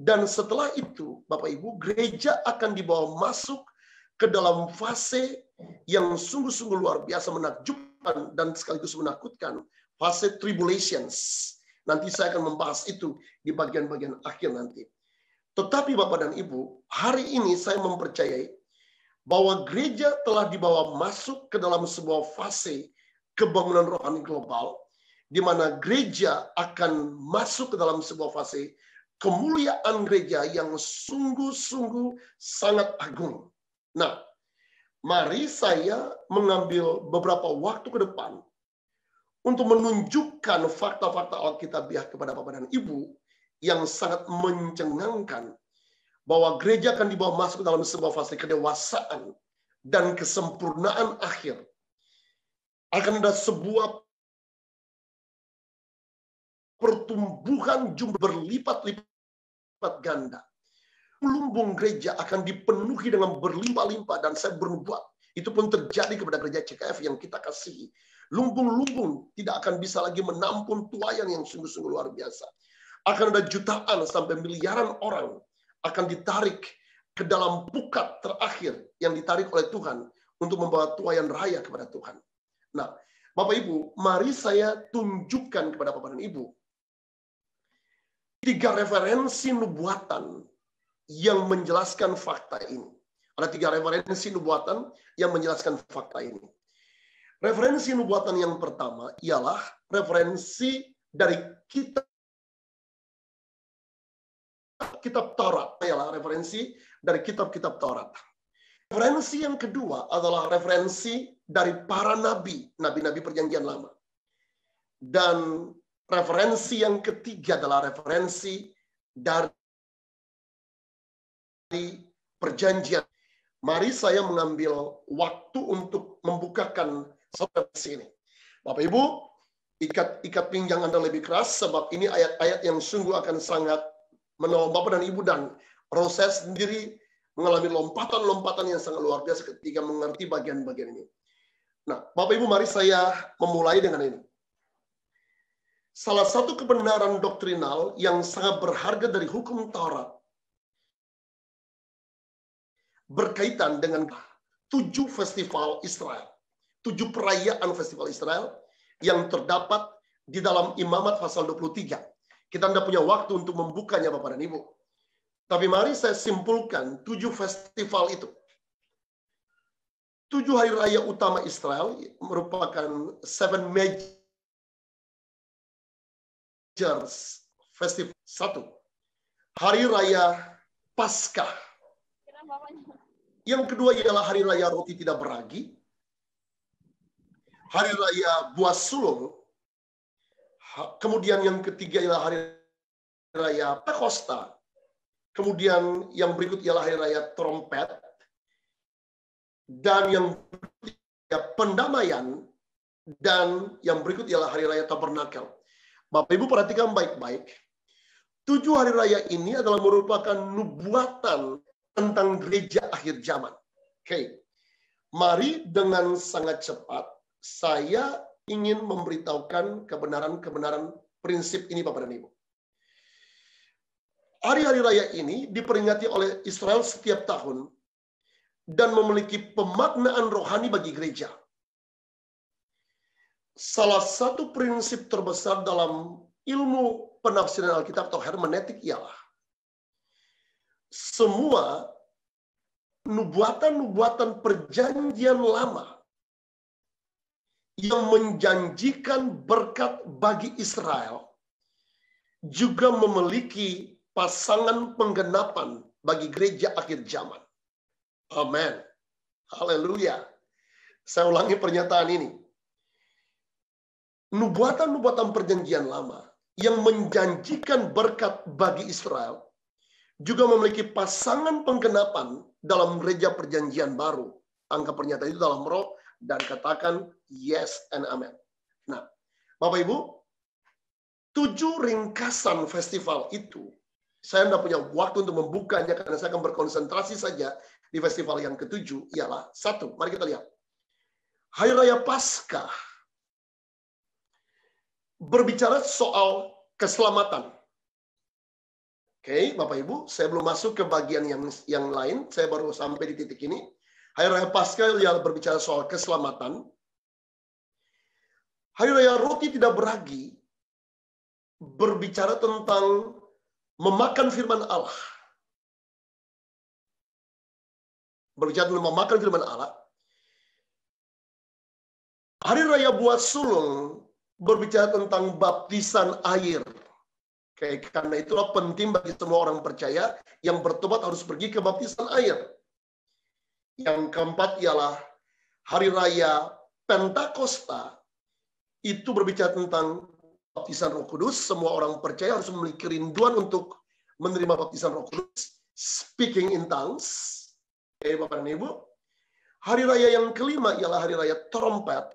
Dan setelah itu, Bapak Ibu, gereja akan dibawa masuk ke dalam fase yang sungguh-sungguh luar biasa menakjubkan dan sekaligus menakutkan, fase tribulations. Nanti saya akan membahas itu di bagian-bagian akhir nanti. Tetapi Bapak dan Ibu, hari ini saya mempercayai bahwa gereja telah dibawa masuk ke dalam sebuah fase kebangunan rohani global, di mana gereja akan masuk ke dalam sebuah fase kemuliaan gereja yang sungguh-sungguh sangat agung. Nah, mari saya mengambil beberapa waktu ke depan untuk menunjukkan fakta-fakta Alkitabiah kepada Bapak dan Ibu yang sangat mencengangkan bahwa gereja akan dibawa masuk ke dalam sebuah fase kedewasaan dan kesempurnaan akhir. Akan ada sebuah pertumbuhan jumlah berlipat-lipat ganda. Lumbung gereja akan dipenuhi dengan berlimpah-limpah, dan saya bernubuat itu pun terjadi kepada gereja CKF yang kita kasihi. Lumbung-lumbung tidak akan bisa lagi menampung tuayan yang sungguh-sungguh luar biasa. Akan ada jutaan sampai miliaran orang akan ditarik ke dalam pukat terakhir yang ditarik oleh Tuhan untuk membawa tuayan raya kepada Tuhan. Nah, Bapak Ibu, mari saya tunjukkan kepada Bapak dan Ibu 3 referensi nubuatan yang menjelaskan fakta ini. Ada 3 referensi nubuatan yang menjelaskan fakta ini. Referensi nubuatan yang pertama ialah referensi dari kitab Taurat, ialah referensi dari kitab-kitab Taurat. Referensi yang kedua adalah referensi dari para nabi, nabi-nabi perjanjian lama. Dan referensi yang ketiga adalah referensi dari perjanjian. Mari saya mengambil waktu untuk membukakan referensi ini. Bapak Ibu, ikat pinggang Anda lebih keras, sebab ini ayat-ayat yang sungguh akan sangat menolong Bapak dan Ibu, dan proses sendiri mengalami lompatan-lompatan yang sangat luar biasa ketika mengerti bagian-bagian ini. Nah, Bapak Ibu, mari saya memulai dengan ini. Salah satu kebenaran doktrinal yang sangat berharga dari hukum Taurat berkaitan dengan 7 festival Israel. 7 perayaan festival Israel yang terdapat di dalam Imamat pasal 23. Kita tidak punya waktu untuk membukanya Bapak dan Ibu. Tapi mari saya simpulkan 7 festival itu. 7 hari raya utama Israel merupakan 7 major festival. 1. Hari raya Paskah. Yang kedua ialah hari raya roti tidak beragi. Hari raya buah sulung. Kemudian yang ketiga ialah hari raya Pentakosta. Kemudian yang berikut ialah hari raya trompet. Dan yang berikut pendamaian. Dan yang berikut ialah hari raya tabernakel. Bapak Ibu perhatikan baik-baik. 7 hari raya ini adalah merupakan nubuatan tentang gereja akhir zaman. Oke. Mari dengan sangat cepat saya ingin memberitahukan kebenaran-kebenaran prinsip ini Bapak dan Ibu. Hari-hari raya ini diperingati oleh Israel setiap tahun dan memiliki pemaknaan rohani bagi gereja. Salah satu prinsip terbesar dalam ilmu penafsiran Alkitab atau hermeneutik ialah semua nubuatan-nubuatan perjanjian lama yang menjanjikan berkat bagi Israel juga memiliki pasangan penggenapan bagi gereja akhir zaman. Amin. Haleluya. Saya ulangi pernyataan ini. Nubuatan-nubuatan perjanjian lama yang menjanjikan berkat bagi Israel juga memiliki pasangan penggenapan dalam gereja perjanjian baru. Angka pernyataan itu dalam roh dan katakan yes and amen. Nah, Bapak Ibu, 7 ringkasan festival itu saya tidak punya waktu untuk membukanya karena saya akan berkonsentrasi saja di festival yang ke-7 ialah 1. Mari kita lihat. Hari Raya Paskah berbicara soal keselamatan. Oke, Bapak Ibu, saya belum masuk ke bagian yang lain, saya baru sampai di titik ini. Hari Raya Paskah yang berbicara soal keselamatan. Hari Raya Roti Tidak Beragi berbicara tentang memakan firman Allah. Berbicara tentang memakan firman Allah. Hari Raya Buah Sulung berbicara tentang baptisan air. Oke, karena itulah penting bagi semua orang percaya yang bertobat harus pergi ke baptisan air. Yang keempat ialah Hari Raya Pentakosta. Itu berbicara tentang baptisan Roh Kudus. Semua orang percaya harus memiliki kerinduan untuk menerima baptisan Roh Kudus. Speaking in tongues. Oke, Bapak dan Ibu. Hari Raya yang kelima ialah Hari Raya Trompet.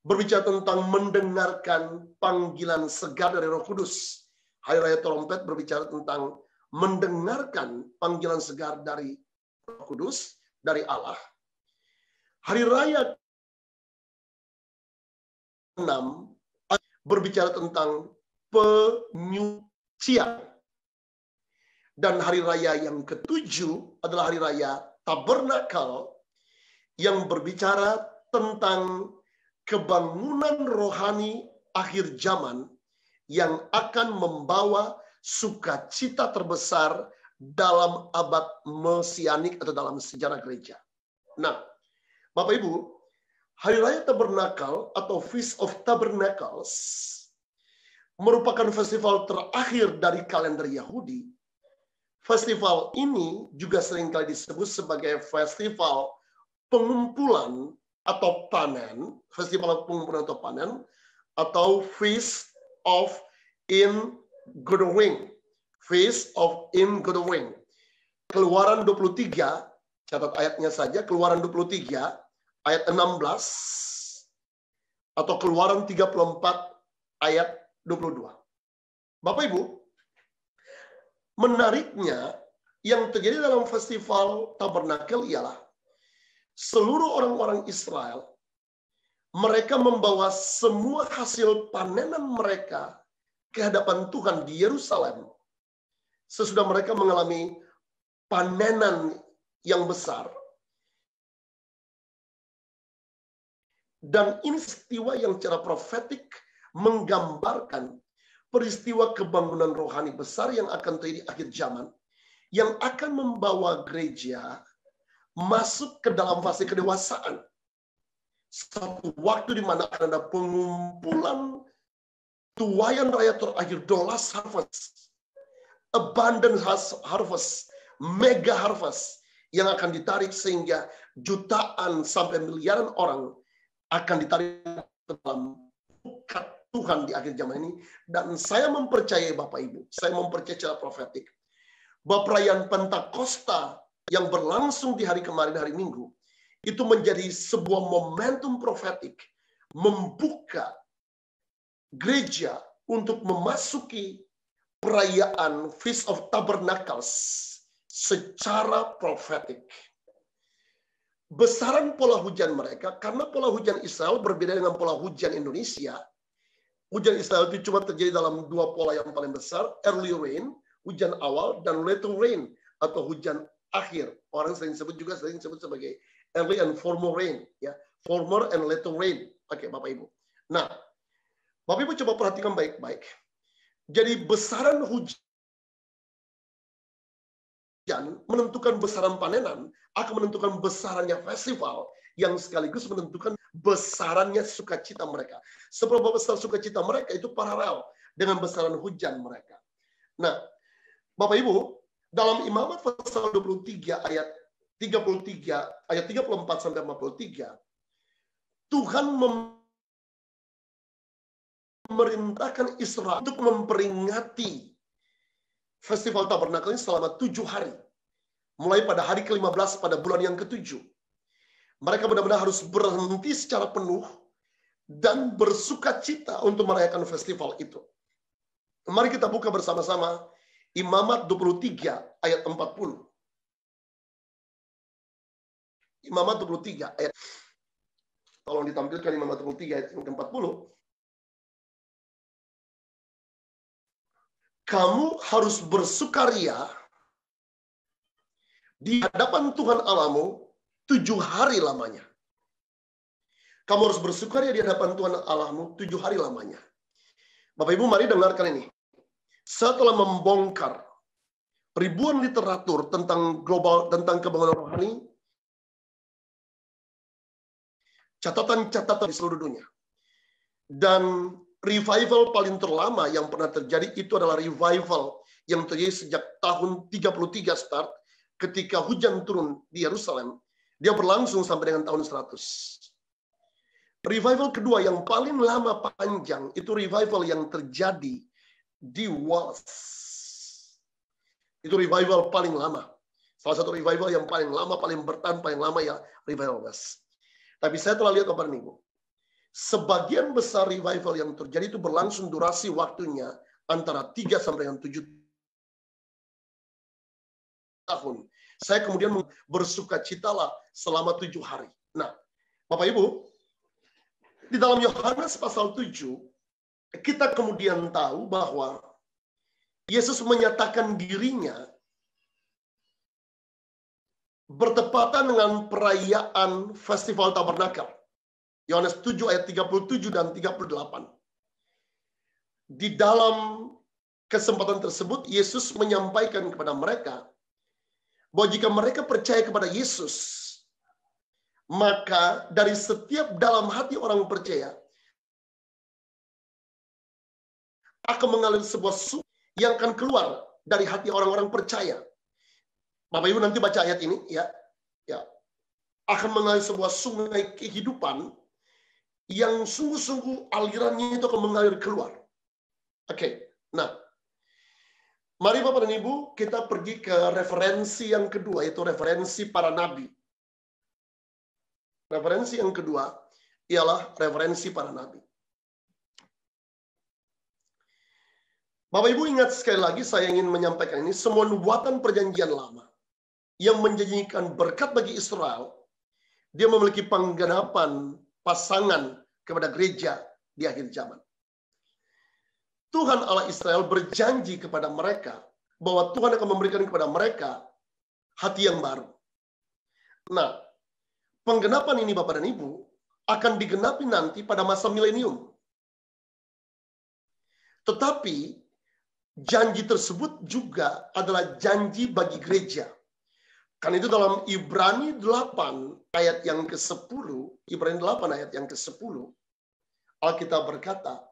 Berbicara tentang mendengarkan panggilan segar dari Roh Kudus. Hari Raya Trompet berbicara tentang mendengarkan panggilan segar dari Roh Kudus, dari Allah. Hari Raya 6 berbicara tentang penyucian. Dan hari raya yang ke-7 adalah hari raya Tabernakel yang berbicara tentang kebangunan rohani akhir zaman yang akan membawa sukacita terbesar dalam abad mesianik atau dalam sejarah gereja. Nah, Bapak Ibu, Hari Raya Tabernakel atau Feast of Tabernacles merupakan festival terakhir dari kalender Yahudi. Festival ini juga seringkali disebut sebagai festival pengumpulan atau panen, festival pengumpulan atau panen, atau Feast of Ingathering. Feast of Ingathering. Keluaran 23, catat ayatnya saja, Keluaran 23 ayat 16 atau Keluaran 34 ayat 22. Bapak Ibu, menariknya yang terjadi dalam festival Tabernakel ialah seluruh orang-orang Israel, mereka membawa semua hasil panenan mereka ke hadapan Tuhan di Yerusalem. Sesudah mereka mengalami panenan yang besar. Dan ini peristiwa yang secara profetik menggambarkan peristiwa kebangunan rohani besar yang akan terjadi di akhir zaman, yang akan membawa gereja masuk ke dalam fase kedewasaan. Satu waktu di mana akan ada pengumpulan tuaian raya terakhir, the last harvest, abundant harvest, mega harvest, yang akan ditarik sehingga jutaan sampai miliaran orang akan ditarik ke dalam bukat Tuhan di akhir zaman ini. Dan saya mempercayai Bapak Ibu, saya mempercayai secara profetik, bahwa perayaan Pentakosta yang berlangsung di hari kemarin, hari Minggu, itu menjadi sebuah momentum profetik membuka gereja untuk memasuki perayaan Feast of Tabernacles secara profetik. Besaran pola hujan mereka, karena pola hujan Israel berbeda dengan pola hujan Indonesia. Hujan Israel itu cuma terjadi dalam dua pola yang paling besar, early rain, hujan awal, dan later rain, atau hujan akhir. Orang sering sebut sebagai early and former rain, ya, former and later rain. Oke, Bapak Ibu. Nah, Bapak Ibu coba perhatikan baik-baik. Jadi besaran hujan menentukan besaran panenan, akan menentukan besarannya festival, yang sekaligus menentukan besarannya sukacita mereka. Seberapa besar sukacita mereka itu paralel dengan besaran hujan mereka. Nah, Bapak Ibu, dalam Imamat pasal 23 ayat 34 sampai 43, Tuhan memerintahkan Israel untuk memperingati Festival Tabernakel ini selama 7 hari. Mulai pada hari ke-15 pada bulan yang ke-7. Mereka benar-benar harus berhenti secara penuh dan bersukacita untuk merayakan festival itu. Mari kita buka bersama-sama Imamat 23 ayat 40. Imamat 23 ayat. Tolong ditampilkan Imamat 23 ayat 40. Kamu harus bersukaria di hadapan Tuhan Allahmu 7 hari lamanya. Kamu harus bersukaria di hadapan Tuhan Allahmu 7 hari lamanya. Bapak Ibu, mari dengarkan ini. Setelah membongkar ribuan literatur tentang global, tentang kebangunan rohani, catatan-catatan di seluruh dunia, dan revival paling terlama yang pernah terjadi itu adalah revival yang terjadi sejak tahun 33 start, ketika hujan turun di Yerusalem. Dia berlangsung sampai dengan tahun 100. Revival kedua yang paling lama panjang itu revival yang terjadi di Wales. Itu revival paling lama. Salah satu revival yang paling lama, paling bertahan, paling lama ya revival Wales. Tapi saya telah lihat kabar Minggu. Sebagian besar revival yang terjadi itu berlangsung durasi waktunya antara 3 sampai dengan 7 tahun. Saya kemudian bersukacitalah selama 7 hari. Nah, Bapak Ibu, di dalam Yohanes pasal 7, kita kemudian tahu bahwa Yesus menyatakan dirinya bertepatan dengan perayaan Festival Tabernakel. Yohanes 7 ayat 37 dan 38. Di dalam kesempatan tersebut, Yesus menyampaikan kepada mereka bahwa jika mereka percaya kepada Yesus, maka dari setiap dalam hati orang percaya akan mengalir sebuah sumber yang akan keluar dari hati orang-orang percaya. Bapak Ibu nanti baca ayat ini ya. Akan mengalir sebuah sungai kehidupan yang sungguh-sungguh alirannya itu akan mengalir keluar. Oke. Nah, mari Bapak dan Ibu kita pergi ke referensi yang kedua, yaitu referensi para nabi. Referensi yang kedua ialah referensi para nabi. Bapak Ibu ingat sekali lagi saya ingin menyampaikan ini, semua nubuatan perjanjian lama yang menjanjikan berkat bagi Israel, dia memiliki penggenapan pasangan kepada gereja di akhir zaman. Tuhan Allah Israel berjanji kepada mereka bahwa Tuhan akan memberikan kepada mereka hati yang baru. Nah, penggenapan ini Bapak dan Ibu akan digenapi nanti pada masa milenium. Tetapi janji tersebut juga adalah janji bagi gereja. Karena itu dalam Ibrani 8 ayat yang ke-10, Ibrani 8 ayat yang ke-10, Alkitab berkata,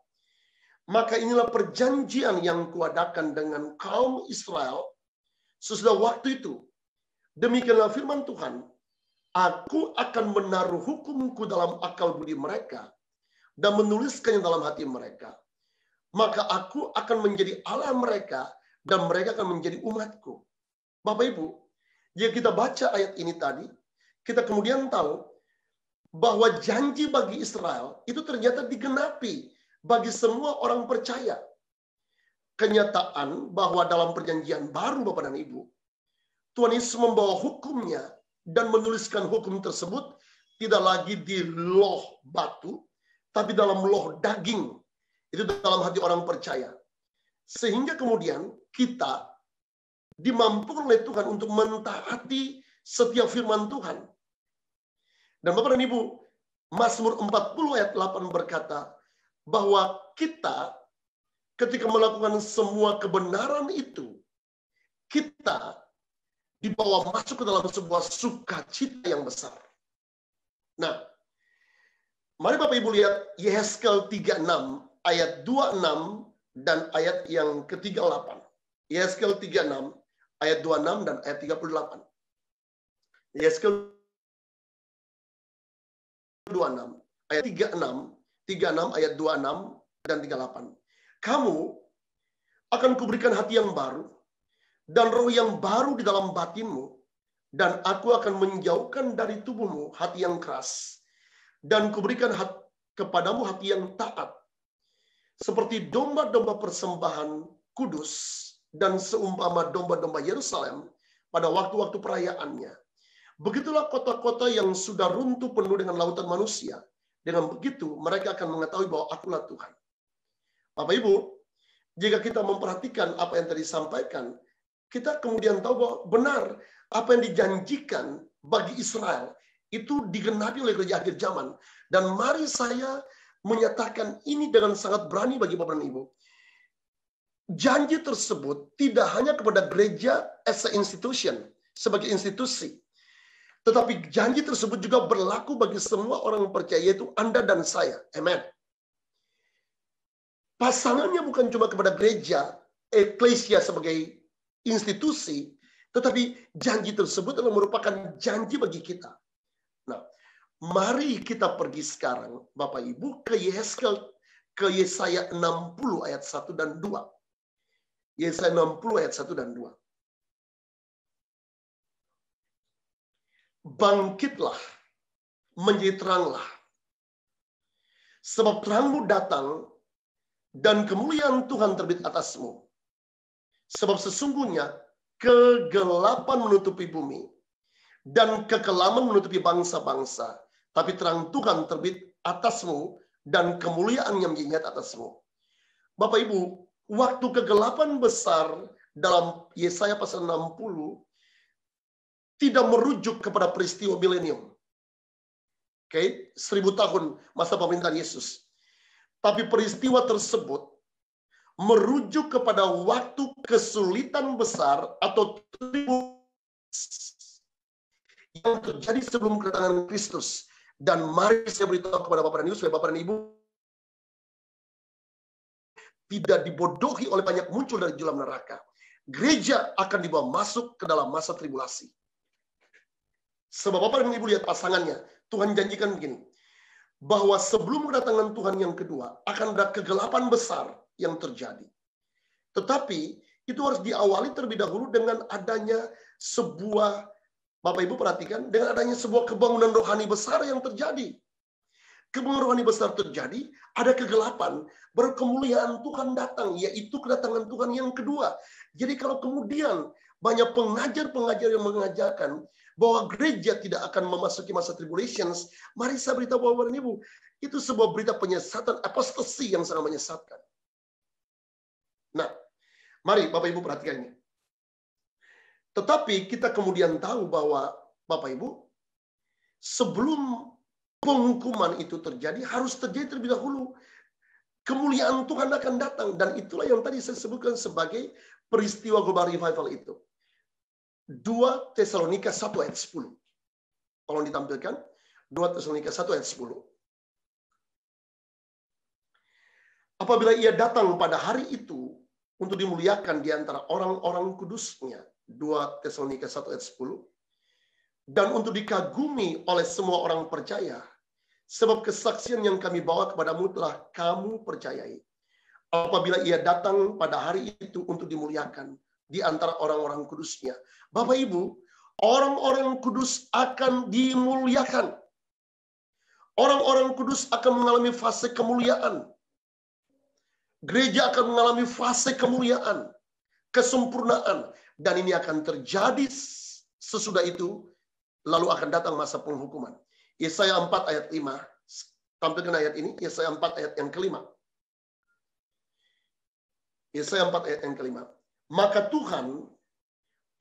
maka inilah perjanjian yang kuadakan dengan kaum Israel sesudah waktu itu. Demikianlah firman Tuhan, aku akan menaruh hukumku dalam akal budi mereka dan menuliskannya dalam hati mereka. Maka aku akan menjadi Allah mereka dan mereka akan menjadi umatku. Bapak Ibu, jika kita baca ayat ini tadi, kita kemudian tahu bahwa janji bagi Israel itu ternyata digenapi bagi semua orang percaya. Kenyataan bahwa dalam perjanjian baru Bapak dan Ibu, Tuhan Yesus membawa hukumnya dan menuliskan hukum tersebut tidak lagi di loh batu, tapi dalam loh daging. Itu dalam hati orang percaya. Sehingga kemudian kita dimampukan oleh Tuhan untuk mentaati setiap firman Tuhan. Dan Bapak dan Ibu, Mazmur 40 ayat 8 berkata bahwa kita ketika melakukan semua kebenaran itu, kita dibawa masuk ke dalam sebuah sukacita yang besar. Nah, mari Bapak Ibu lihat Yehezkel 36 ayat 26 dan ayat yang ke-38. Yehezkel 36 ayat 26 dan ayat 38. Yehezkel 26 ayat 36 ayat 26 dan 38. Kamu akan kuberikan hati yang baru dan roh yang baru di dalam batinmu, dan aku akan menjauhkan dari tubuhmu hati yang keras dan kuberikan kepadamu hati yang taat. Seperti domba-domba persembahan kudus dan seumpama domba-domba Yerusalem pada waktu-waktu perayaannya. Begitulah kota-kota yang sudah runtuh penuh dengan lautan manusia. Dengan begitu mereka akan mengetahui bahwa akulah Tuhan. Bapak Ibu, jika kita memperhatikan apa yang tadi disampaikan, kita kemudian tahu bahwa benar apa yang dijanjikan bagi Israel itu digenapi oleh gereja akhir zaman. Dan mari saya menyatakan ini dengan sangat berani bagi Bapak dan Ibu. Janji tersebut tidak hanya kepada gereja as a institution, sebagai institusi. Tetapi janji tersebut juga berlaku bagi semua orang yang percaya, yaitu Anda dan saya. Amen. Pasangannya bukan cuma kepada gereja, eklesia sebagai institusi, tetapi janji tersebut adalah merupakan janji bagi kita. Nah, mari kita pergi sekarang, Bapak Ibu, ke Yesaya 60 ayat 1 dan 2. Yesaya 60 ayat 1 dan 2. Bangkitlah, menjadi teranglah. Sebab terangmu datang, dan kemuliaan Tuhan terbit atasmu. Sebab sesungguhnya kegelapan menutupi bumi, dan kekelaman menutupi bangsa-bangsa. Tapi terang Tuhan terbit atasmu, dan kemuliaannya menjadi nyata atasmu. Bapak Ibu, waktu kegelapan besar dalam Yesaya pasal 60, tidak merujuk kepada peristiwa milenium. Oke, 1000 tahun masa pemerintahan Yesus. Tapi peristiwa tersebut merujuk kepada waktu kesulitan besar atau yang terjadi sebelum kedatangan Kristus. Dan mari saya beritahu kepada Bapak dan Ibu, supaya Bapak dan Ibu tidak dibodohi oleh banyak muncul dari dalam neraka. gereja akan dibawa masuk ke dalam masa tribulasi. Sebab Bapak dan Ibu lihat pasangannya, Tuhan janjikan begini, bahwa sebelum kedatangan Tuhan yang kedua, akan ada kegelapan besar yang terjadi. Tetapi itu harus diawali terlebih dahulu dengan adanya sebuah, Bapak Ibu perhatikan, dengan adanya sebuah kebangunan rohani besar yang terjadi. Kebangunan rohani besar terjadi, ada kegelapan, baru kemuliaan Tuhan datang, yaitu kedatangan Tuhan yang kedua. Jadi kalau kemudian banyak pengajar-pengajar yang mengajarkan bahwa gereja tidak akan memasuki masa tribulations, mari saya beritahu Bapak dan Ibu, itu sebuah berita penyesatan, apostasi yang sangat menyesatkan. Nah, mari Bapak Ibu perhatikan ini. Tetapi kita kemudian tahu bahwa Bapak Ibu, sebelum penghukuman itu terjadi, harus terjadi terlebih dahulu. Kemuliaan Tuhan akan datang. Dan itulah yang tadi saya sebutkan sebagai peristiwa global revival itu. 2 Tesalonika 1 ayat 10. Tolong ditampilkan. 2 Tesalonika 1 ayat 10. Apabila ia datang pada hari itu untuk dimuliakan di antara orang-orang kudusnya. 2 Tesalonika 1 ayat 10. Dan untuk dikagumi oleh semua orang percaya. Sebab kesaksian yang kami bawa kepadamu telah kamu percayai. Apabila ia datang pada hari itu untuk dimuliakan di antara orang-orang kudusnya. Bapak Ibu, orang-orang kudus akan dimuliakan. Orang-orang kudus akan mengalami fase kemuliaan. Gereja akan mengalami fase kemuliaan, kesempurnaan. Dan ini akan terjadi sesudah itu, lalu akan datang masa penghukuman. Yesaya 4 ayat 5. Tampilkan ayat ini, Yesaya 4 ayat yang kelima. Yesaya 4 ayat yang kelima. Maka Tuhan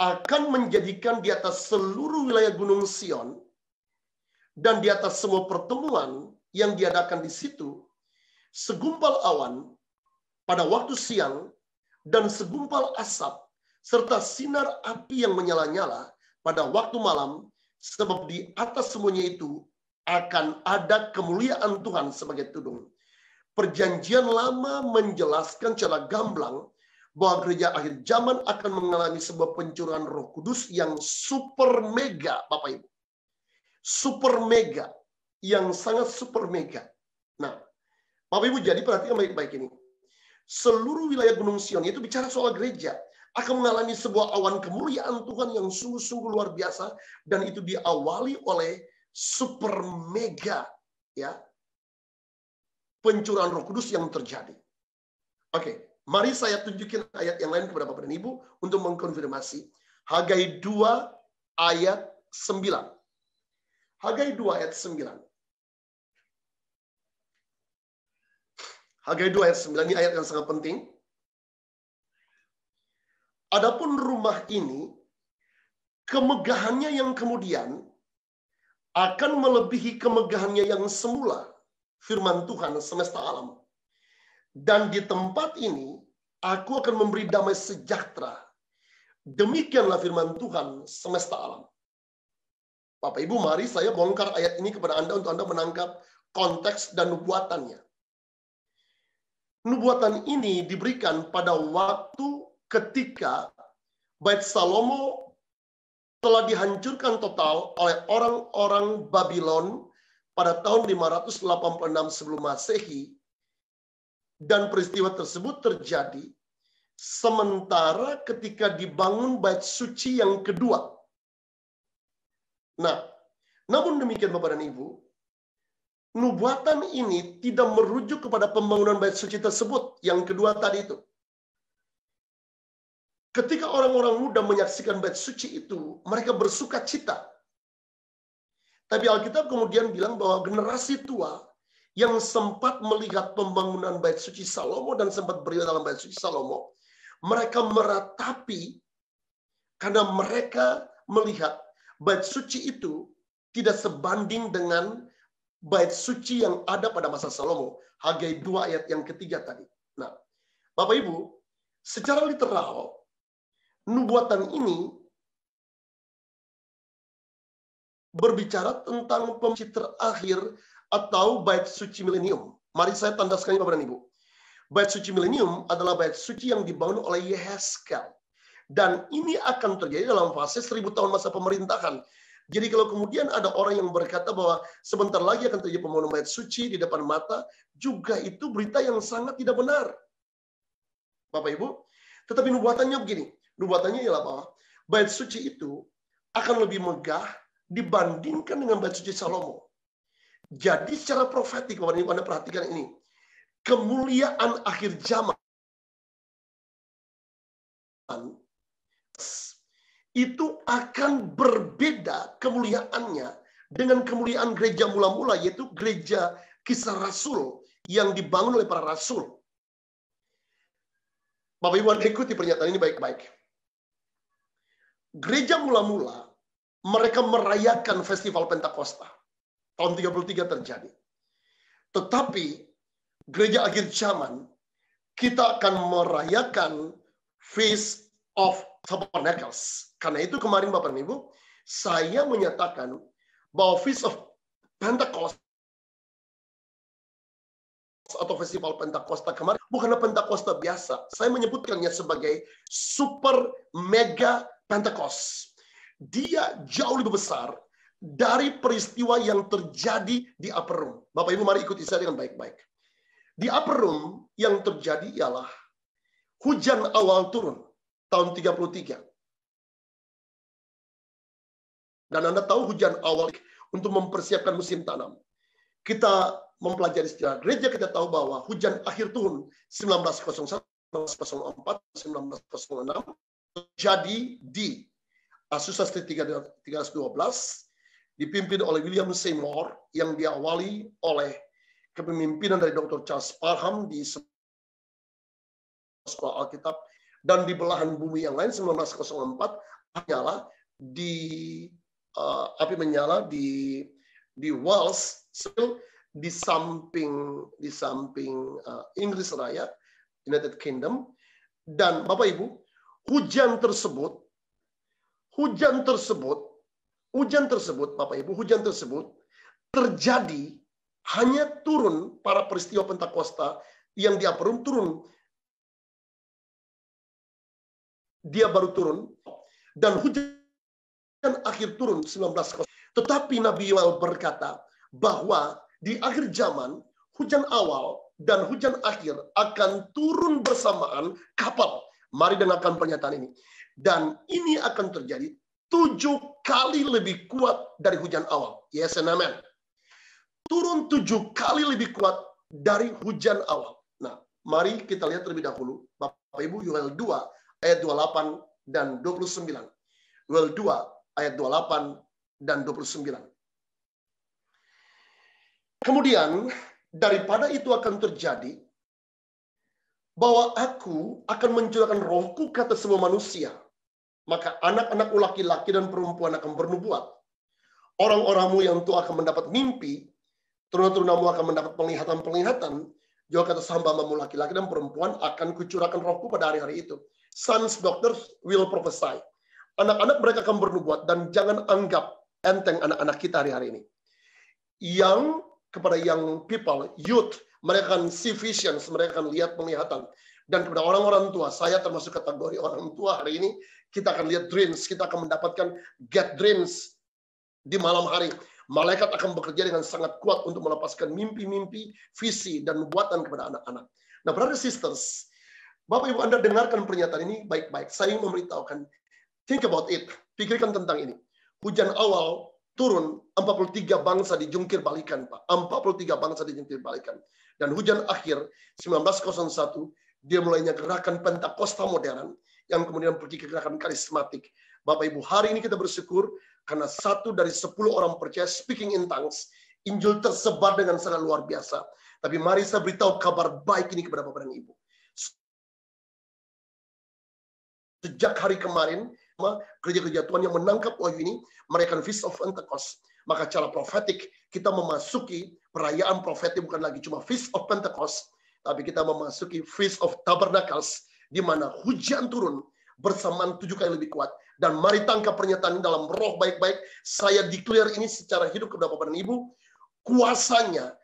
akan menjadikan di atas seluruh wilayah Gunung Sion dan di atas semua pertemuan yang diadakan di situ segumpal awan pada waktu siang dan segumpal asap serta sinar api yang menyala-nyala pada waktu malam, sebab di atas semuanya itu akan ada kemuliaan Tuhan sebagai tudung. Perjanjian lama menjelaskan secara gamblang bahwa gereja akhir zaman akan mengalami sebuah pencurahan Roh Kudus yang super mega, Bapak Ibu. Super mega, yang sangat super mega. Nah, Bapak Ibu jadi perhatikan baik-baik ini. Seluruh wilayah Gunung Sion itu bicara soal gereja akan mengalami sebuah awan kemuliaan Tuhan yang sungguh-sungguh luar biasa, dan itu diawali oleh super mega, ya, pencurahan Roh Kudus yang terjadi. Oke, mari saya tunjukin ayat yang lain kepada Bapak dan Ibu untuk mengkonfirmasi. Hagai 2 ayat 9. Hagai 2 ayat 9. Hagai 2 ayat 9 ini ayat yang sangat penting. Adapun rumah ini, kemegahannya yang kemudian akan melebihi kemegahannya yang semula, firman Tuhan semesta alam. Dan di tempat ini, aku akan memberi damai sejahtera. Demikianlah firman Tuhan semesta alam. Bapak Ibu, mari saya bongkar ayat ini kepada Anda untuk Anda menangkap konteks dan nubuatannya. Nubuatan ini diberikan pada waktu ketika Bait Salomo telah dihancurkan total oleh orang-orang Babylon pada tahun 586 sebelum Masehi, dan peristiwa tersebut terjadi sementara ketika dibangun bait suci yang kedua. Nah, namun demikian Bapak dan Ibu, nubuatan ini tidak merujuk kepada pembangunan bait suci tersebut yang kedua tadi itu. Ketika orang-orang muda menyaksikan bait suci itu, mereka bersuka cita. Tapi Alkitab kemudian bilang bahwa generasi tua yang sempat melihat pembangunan bait suci Salomo dan sempat berada dalam bait suci Salomo, mereka meratapi karena mereka melihat bait suci itu tidak sebanding dengan bait suci yang ada pada masa Salomo. Hagai 2 ayat yang ketiga tadi. Nah, Bapak Ibu, secara literal, nubuatan ini berbicara tentang pemsuci terakhir atau bait suci milenium. Mari saya tanda sekali Bapak dan Ibu. Bait suci milenium adalah bait suci yang dibangun oleh Yehezkel. Dan ini akan terjadi dalam fase 1000 tahun masa pemerintahan. Jadi kalau kemudian ada orang yang berkata bahwa sebentar lagi akan terjadi pembunuhan mayat suci di depan mata, juga itu berita yang sangat tidak benar. Bapak Ibu, tetapi nubuatannya begini. Nubuatannya ialah bahwa bait suci itu akan lebih megah dibandingkan dengan bait suci Salomo. Jadi secara profetik, Bapak Ibu, Anda perhatikan ini. Kemuliaan akhir zaman itu akan berbeda kemuliaannya dengan kemuliaan gereja mula-mula, yaitu gereja Kisah Rasul yang dibangun oleh para rasul. Bapak Ibu, Anda ikuti pernyataan ini baik-baik. Gereja mula-mula, mereka merayakan festival Pentakosta. Tahun 33 terjadi. Tetapi, gereja akhir zaman, kita akan merayakan Feast of Tabernacles. Karena itu kemarin Bapak dan Ibu, saya menyatakan bahwa Feast of Pentecost atau Festival Pentakosta kemarin bukanlah Pentakosta biasa. Saya menyebutkannya sebagai Super Mega Pentecost. Dia jauh lebih besar dari peristiwa yang terjadi di Upper Room. Bapak Ibu mari ikuti saya dengan baik-baik. Di Upper Room yang terjadi ialah hujan awal turun tahun 33. Dan Anda tahu hujan awal untuk mempersiapkan musim tanam. Kita mempelajari sejarah gereja, kita tahu bahwa hujan akhir turun 1901, 1904, 1906 terjadi di Azusa Street 312 dipimpin oleh William Seymour yang diawali oleh kepemimpinan dari Dr. Charles Parham di sekolah Alkitab, dan di belahan bumi yang lain 1904 menyala di Wales, di samping Inggris Raya, United Kingdom. Dan Bapak Ibu, hujan tersebut Bapak Ibu, hujan tersebut terjadi hanya turun para peristiwa Pentakosta yang di Upper Room turun. Dia baru turun dan hujan akhir turun 19. Tetapi Nabi Yoel berkata bahwa di akhir zaman hujan awal dan hujan akhir akan turun bersamaan kapal. Mari dengarkan pernyataan ini. Dan ini akan terjadi 7 kali lebih kuat dari hujan awal. Yes and amen. Turun 7 kali lebih kuat dari hujan awal. Nah, mari kita lihat terlebih dahulu Bapak Ibu, Yoel 2 ayat 28 dan 29. Yoel 2 ayat 28 dan 29. Kemudian daripada itu akan terjadi bahwa aku akan mencurahkan rohku ke atas semua manusia. Maka anak-anak laki-laki dan perempuan akan bernubuat. Orang-orangmu yang tua akan mendapat mimpi, turun-turunamu akan mendapat penglihatan-penglihatan. Juga kata hamba-hambamu laki-laki dan perempuan akan kucurahkan rohku pada hari-hari itu. Sons, daughters will prophesy. Anak-anak mereka akan bernubuat, dan jangan anggap enteng anak-anak kita hari-hari ini. Yang kepada young people, youth, mereka akan see visions, mereka akan lihat penglihatan. Dan kepada orang-orang tua, saya termasuk kategori orang tua hari ini, kita akan lihat dreams, kita akan mendapatkan get dreams di malam hari. Malaikat akan bekerja dengan sangat kuat untuk melepaskan mimpi-mimpi, visi, dan nubuatan kepada anak-anak. Nah, brother sisters, Bapak Ibu Anda dengarkan pernyataan ini baik-baik. Saya ingin memberitahukan, think about it. Pikirkan tentang ini. Hujan awal turun, 43 bangsa dijungkir balikan, Pak. 43 bangsa dijungkir balikan. Dan hujan akhir 1901, dia mulainya gerakan Pentakosta modern yang kemudian pergi ke gerakan karismatik. Bapak Ibu, hari ini kita bersyukur karena 1 dari 10 orang percaya speaking in tongues. Injil tersebar dengan sangat luar biasa. Tapi mari saya beritahu kabar baik ini kepada Bapak dan Ibu. Sejak hari kemarin, gereja-gereja Tuhan yang menangkap wahyu ini, merayakan Feast of Pentecost. Maka cara profetik, kita memasuki perayaan profetik bukan lagi cuma Feast of Pentecost, tapi kita memasuki Feast of Tabernacles, di mana hujan turun bersamaan 7 kali lebih kuat. Dan mari tangkap pernyataan ini dalam roh baik-baik. Saya declare ini secara hidup kepada Bapak dan Ibu. Kuasanya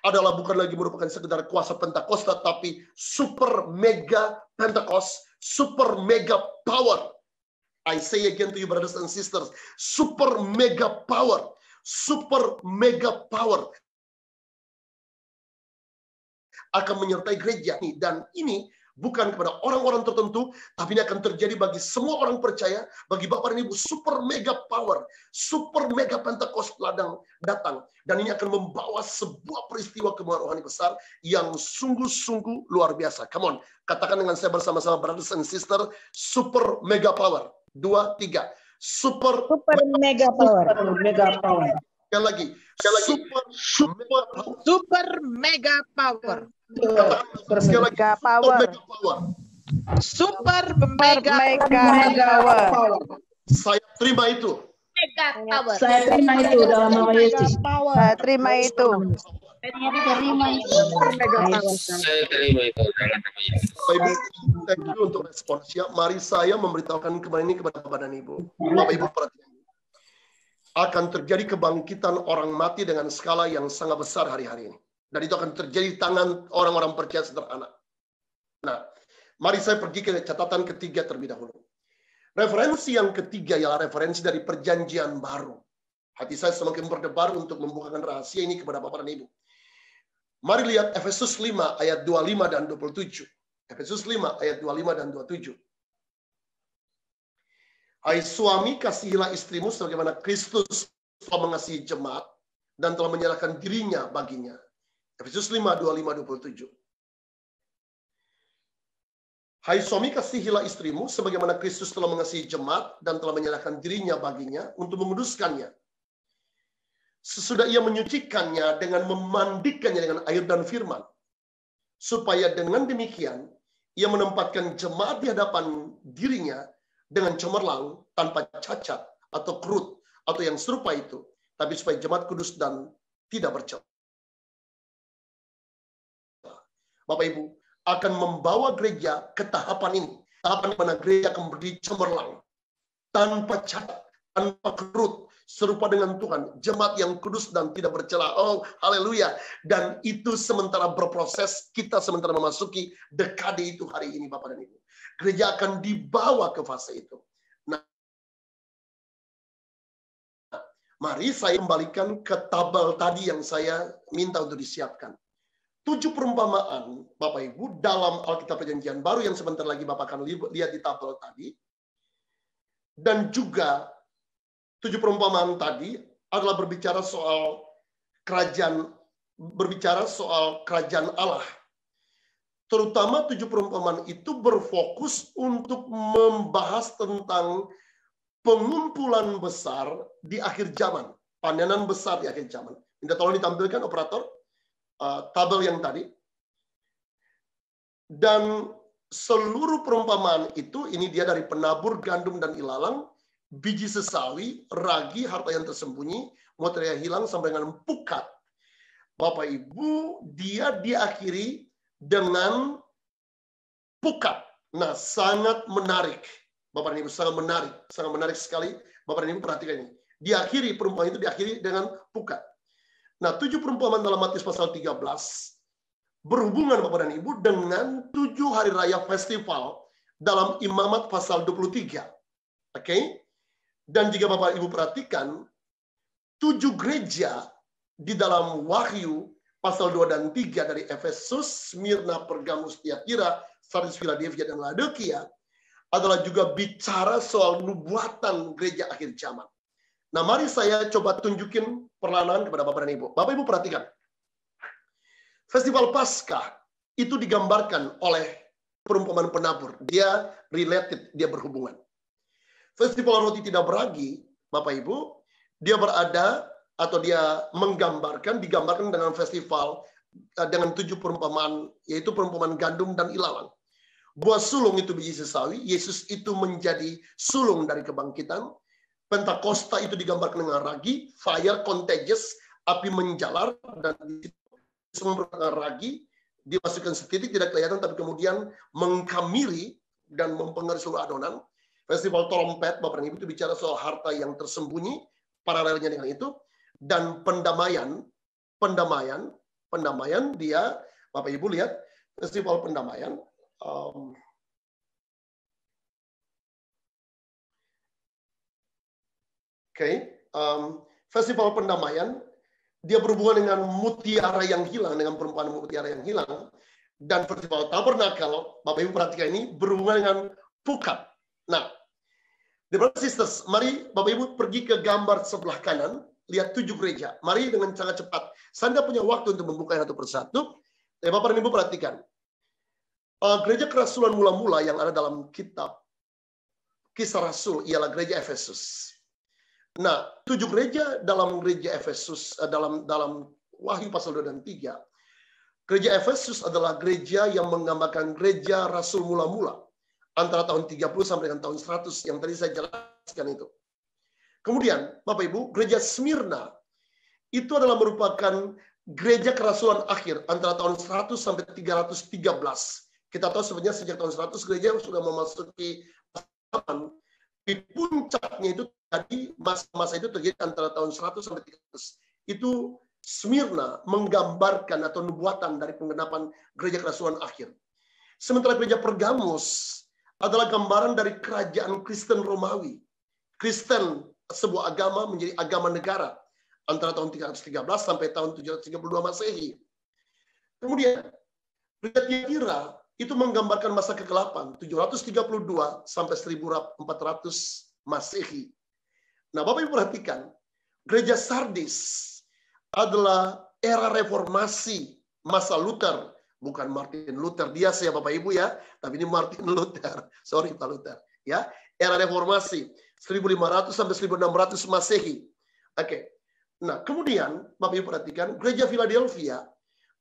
adalah bukan lagi merupakan sekedar kuasa Pentakosta, tapi super mega Pentecost, super mega power. I say again to you brothers and sisters, super mega power, super mega power akan menyertai gereja ini. Dan ini bukan kepada orang-orang tertentu, tapi ini akan terjadi bagi semua orang percaya, bagi Bapak dan Ibu. Super mega power, super mega Pentecost datang. Dan ini akan membawa sebuah peristiwa kemuliaan rohani besar yang sungguh-sungguh luar biasa. Come on, katakan dengan saya bersama-sama brothers and sisters, super mega power. 2, 3. Super mega power. Mega power. Sekali lagi. Super mega power. Sekali lagi. Mega power. Super mega power. Saya terima itu. Mega power. Saya terima itu dalam nama Yesus. Saya terima itu. Saya terima itu dalam nama Yesus. Bapak Ibu, thank you untuk responsnya. Mari saya memberitahukan kembali ini kepada Bapak dan Ibu. Bapak Ibu perhatikan. Akan terjadi kebangkitan orang mati dengan skala yang sangat besar hari-hari ini. Dan itu akan terjadi di tangan orang-orang percaya sederhana. Nah, mari saya pergi ke catatan ketiga terlebih dahulu. Referensi yang ketiga ialah referensi dari perjanjian baru. Hati saya semakin berdebar untuk membukakan rahasia ini kepada Bapak dan Ibu. Mari lihat Efesus 5 ayat 25 dan 27. Efesus 5 ayat 25 dan 27. Hai suami, kasihilah istrimu sebagaimana Kristus telah mengasihi jemaat dan telah menyerahkan dirinya baginya. Efesus 5, 25, 27. Hai suami, kasihilah istrimu sebagaimana Kristus telah mengasihi jemaat dan telah menyerahkan dirinya baginya untuk menguduskannya. Sesudah ia menyucikannya dengan memandikannya dengan air dan firman. Supaya dengan demikian, ia menempatkan jemaat di hadapan dirinya dengan cemerlang, tanpa cacat atau kerut atau yang serupa itu, tapi supaya jemaat kudus dan tidak bercela. Bapak Ibu akan membawa gereja ke tahapan ini, tahapan di mana gereja akan berdiri cemerlang, tanpa cacat, tanpa kerut, serupa dengan Tuhan, jemaat yang kudus dan tidak bercela. Oh, haleluya! Dan itu sementara berproses, kita sementara memasuki dekade itu hari ini, Bapak dan Ibu. Gereja akan dibawa ke fase itu. Nah, mari saya kembalikan ke tabel tadi yang saya minta untuk disiapkan. 7 perumpamaan, Bapak Ibu, dalam Alkitab Perjanjian Baru yang sebentar lagi Bapak akan lihat di tabel tadi. Dan juga 7 perumpamaan tadi adalah berbicara soal kerajaan Allah. Terutama 7 perumpamaan itu berfokus untuk membahas tentang pengumpulan besar di akhir zaman. Panenan besar di akhir zaman. Minta tolong ditampilkan operator tabel yang tadi. Dan seluruh perumpamaan itu, ini dia dari penabur gandum dan ilalang, biji sesawi, ragi, harta yang tersembunyi, materia hilang, sampai dengan pukat. Bapak Ibu, dia diakhiri dengan pukat. Nah, sangat menarik. Bapak dan Ibu, sangat menarik sekali. Bapak dan Ibu perhatikan ini. Diakhiri, perumpamaan itu diakhiri dengan pukat. Nah, 7 perumpamaan dalam Matius pasal 13 berhubungan Bapak dan Ibu dengan 7 hari raya festival dalam Imamat pasal 23. Oke? Dan jika Bapak Ibu perhatikan, 7 gereja di dalam Wahyu pasal 2 dan 3 dari Efesus, Smyrna, Pergamus, Tiatira, Sardis, Philadelphia, dan Laodikia adalah juga bicara soal nubuatan gereja akhir zaman. Nah, mari saya coba tunjukin perlahan kepada Bapak dan Ibu. Bapak Ibu perhatikan. Festival Paskah itu digambarkan oleh perumpamaan penabur. Dia related, dia berhubungan. Festival Roti Tidak Beragi, Bapak Ibu, dia berada atau dia digambarkan dengan festival dengan 7 perumpamaan, yaitu perumpamaan gandum dan ilalang. Buah sulung itu biji sesawi, Yesus itu menjadi sulung dari kebangkitan. Pentakosta itu digambarkan dengan ragi, fire contagious, api menjalar, dan semua ragi dimasukkan setitik tidak kelihatan, tapi kemudian mengkamili dan mempengaruhi seluruh adonan. Festival trompet, Bapak dan Ibu, itu bicara soal harta yang tersembunyi, paralelnya dengan itu. Dan pendamaian dia, Bapak Ibu lihat, festival pendamaian, Festival pendamaian, dia berhubungan dengan mutiara yang hilang, dengan perempuan mutiara yang hilang. Dan festival tabernakel, Bapak Ibu perhatikan ini, berhubungan dengan pukat. Nah, Brothers Sisters, mari Bapak Ibu pergi ke gambar sebelah kanan, lihat 7 gereja. Mari dengan sangat cepat. Saya tidak punya waktu untuk membuka satu persatu. Bapak dan Ibu perhatikan. Gereja kerasulan mula-mula yang ada dalam kitab Kisah Rasul ialah gereja Efesus. Nah, 7 gereja dalam gereja Efesus, dalam Wahyu pasal 2 dan 3. Gereja Efesus adalah gereja yang menggambarkan gereja Rasul mula-mula. Antara tahun 30 sampai dengan tahun 100 yang tadi saya jelaskan itu. Kemudian, Bapak Ibu, gereja Smyrna itu adalah merupakan gereja kerasulan akhir antara tahun 100 sampai 313. Kita tahu sebenarnya sejak tahun 100 gereja sudah memasuki di puncaknya itu tadi masa itu terjadi antara tahun 100 sampai 300. Itu Smyrna menggambarkan atau nubuatan dari penggenapan gereja kerasulan akhir. Sementara gereja Pergamus adalah gambaran dari kerajaan Kristen Romawi. Kristen, sebuah agama menjadi agama negara antara tahun 313 sampai tahun 732 Masehi. Kemudian gereja Tiatira itu menggambarkan masa kegelapan 732 sampai 1400 Masehi. Nah, Bapak Ibu perhatikan, gereja Sardis adalah era reformasi masa Luther, bukan Martin Luther Dias ya Bapak Ibu ya, tapi ini Martin Luther. Sorry Pak Luther, ya. Era reformasi 1500 sampai 1600 Masehi. Oke. Nah, kemudian Bapak Ibu perhatikan, gereja Philadelphia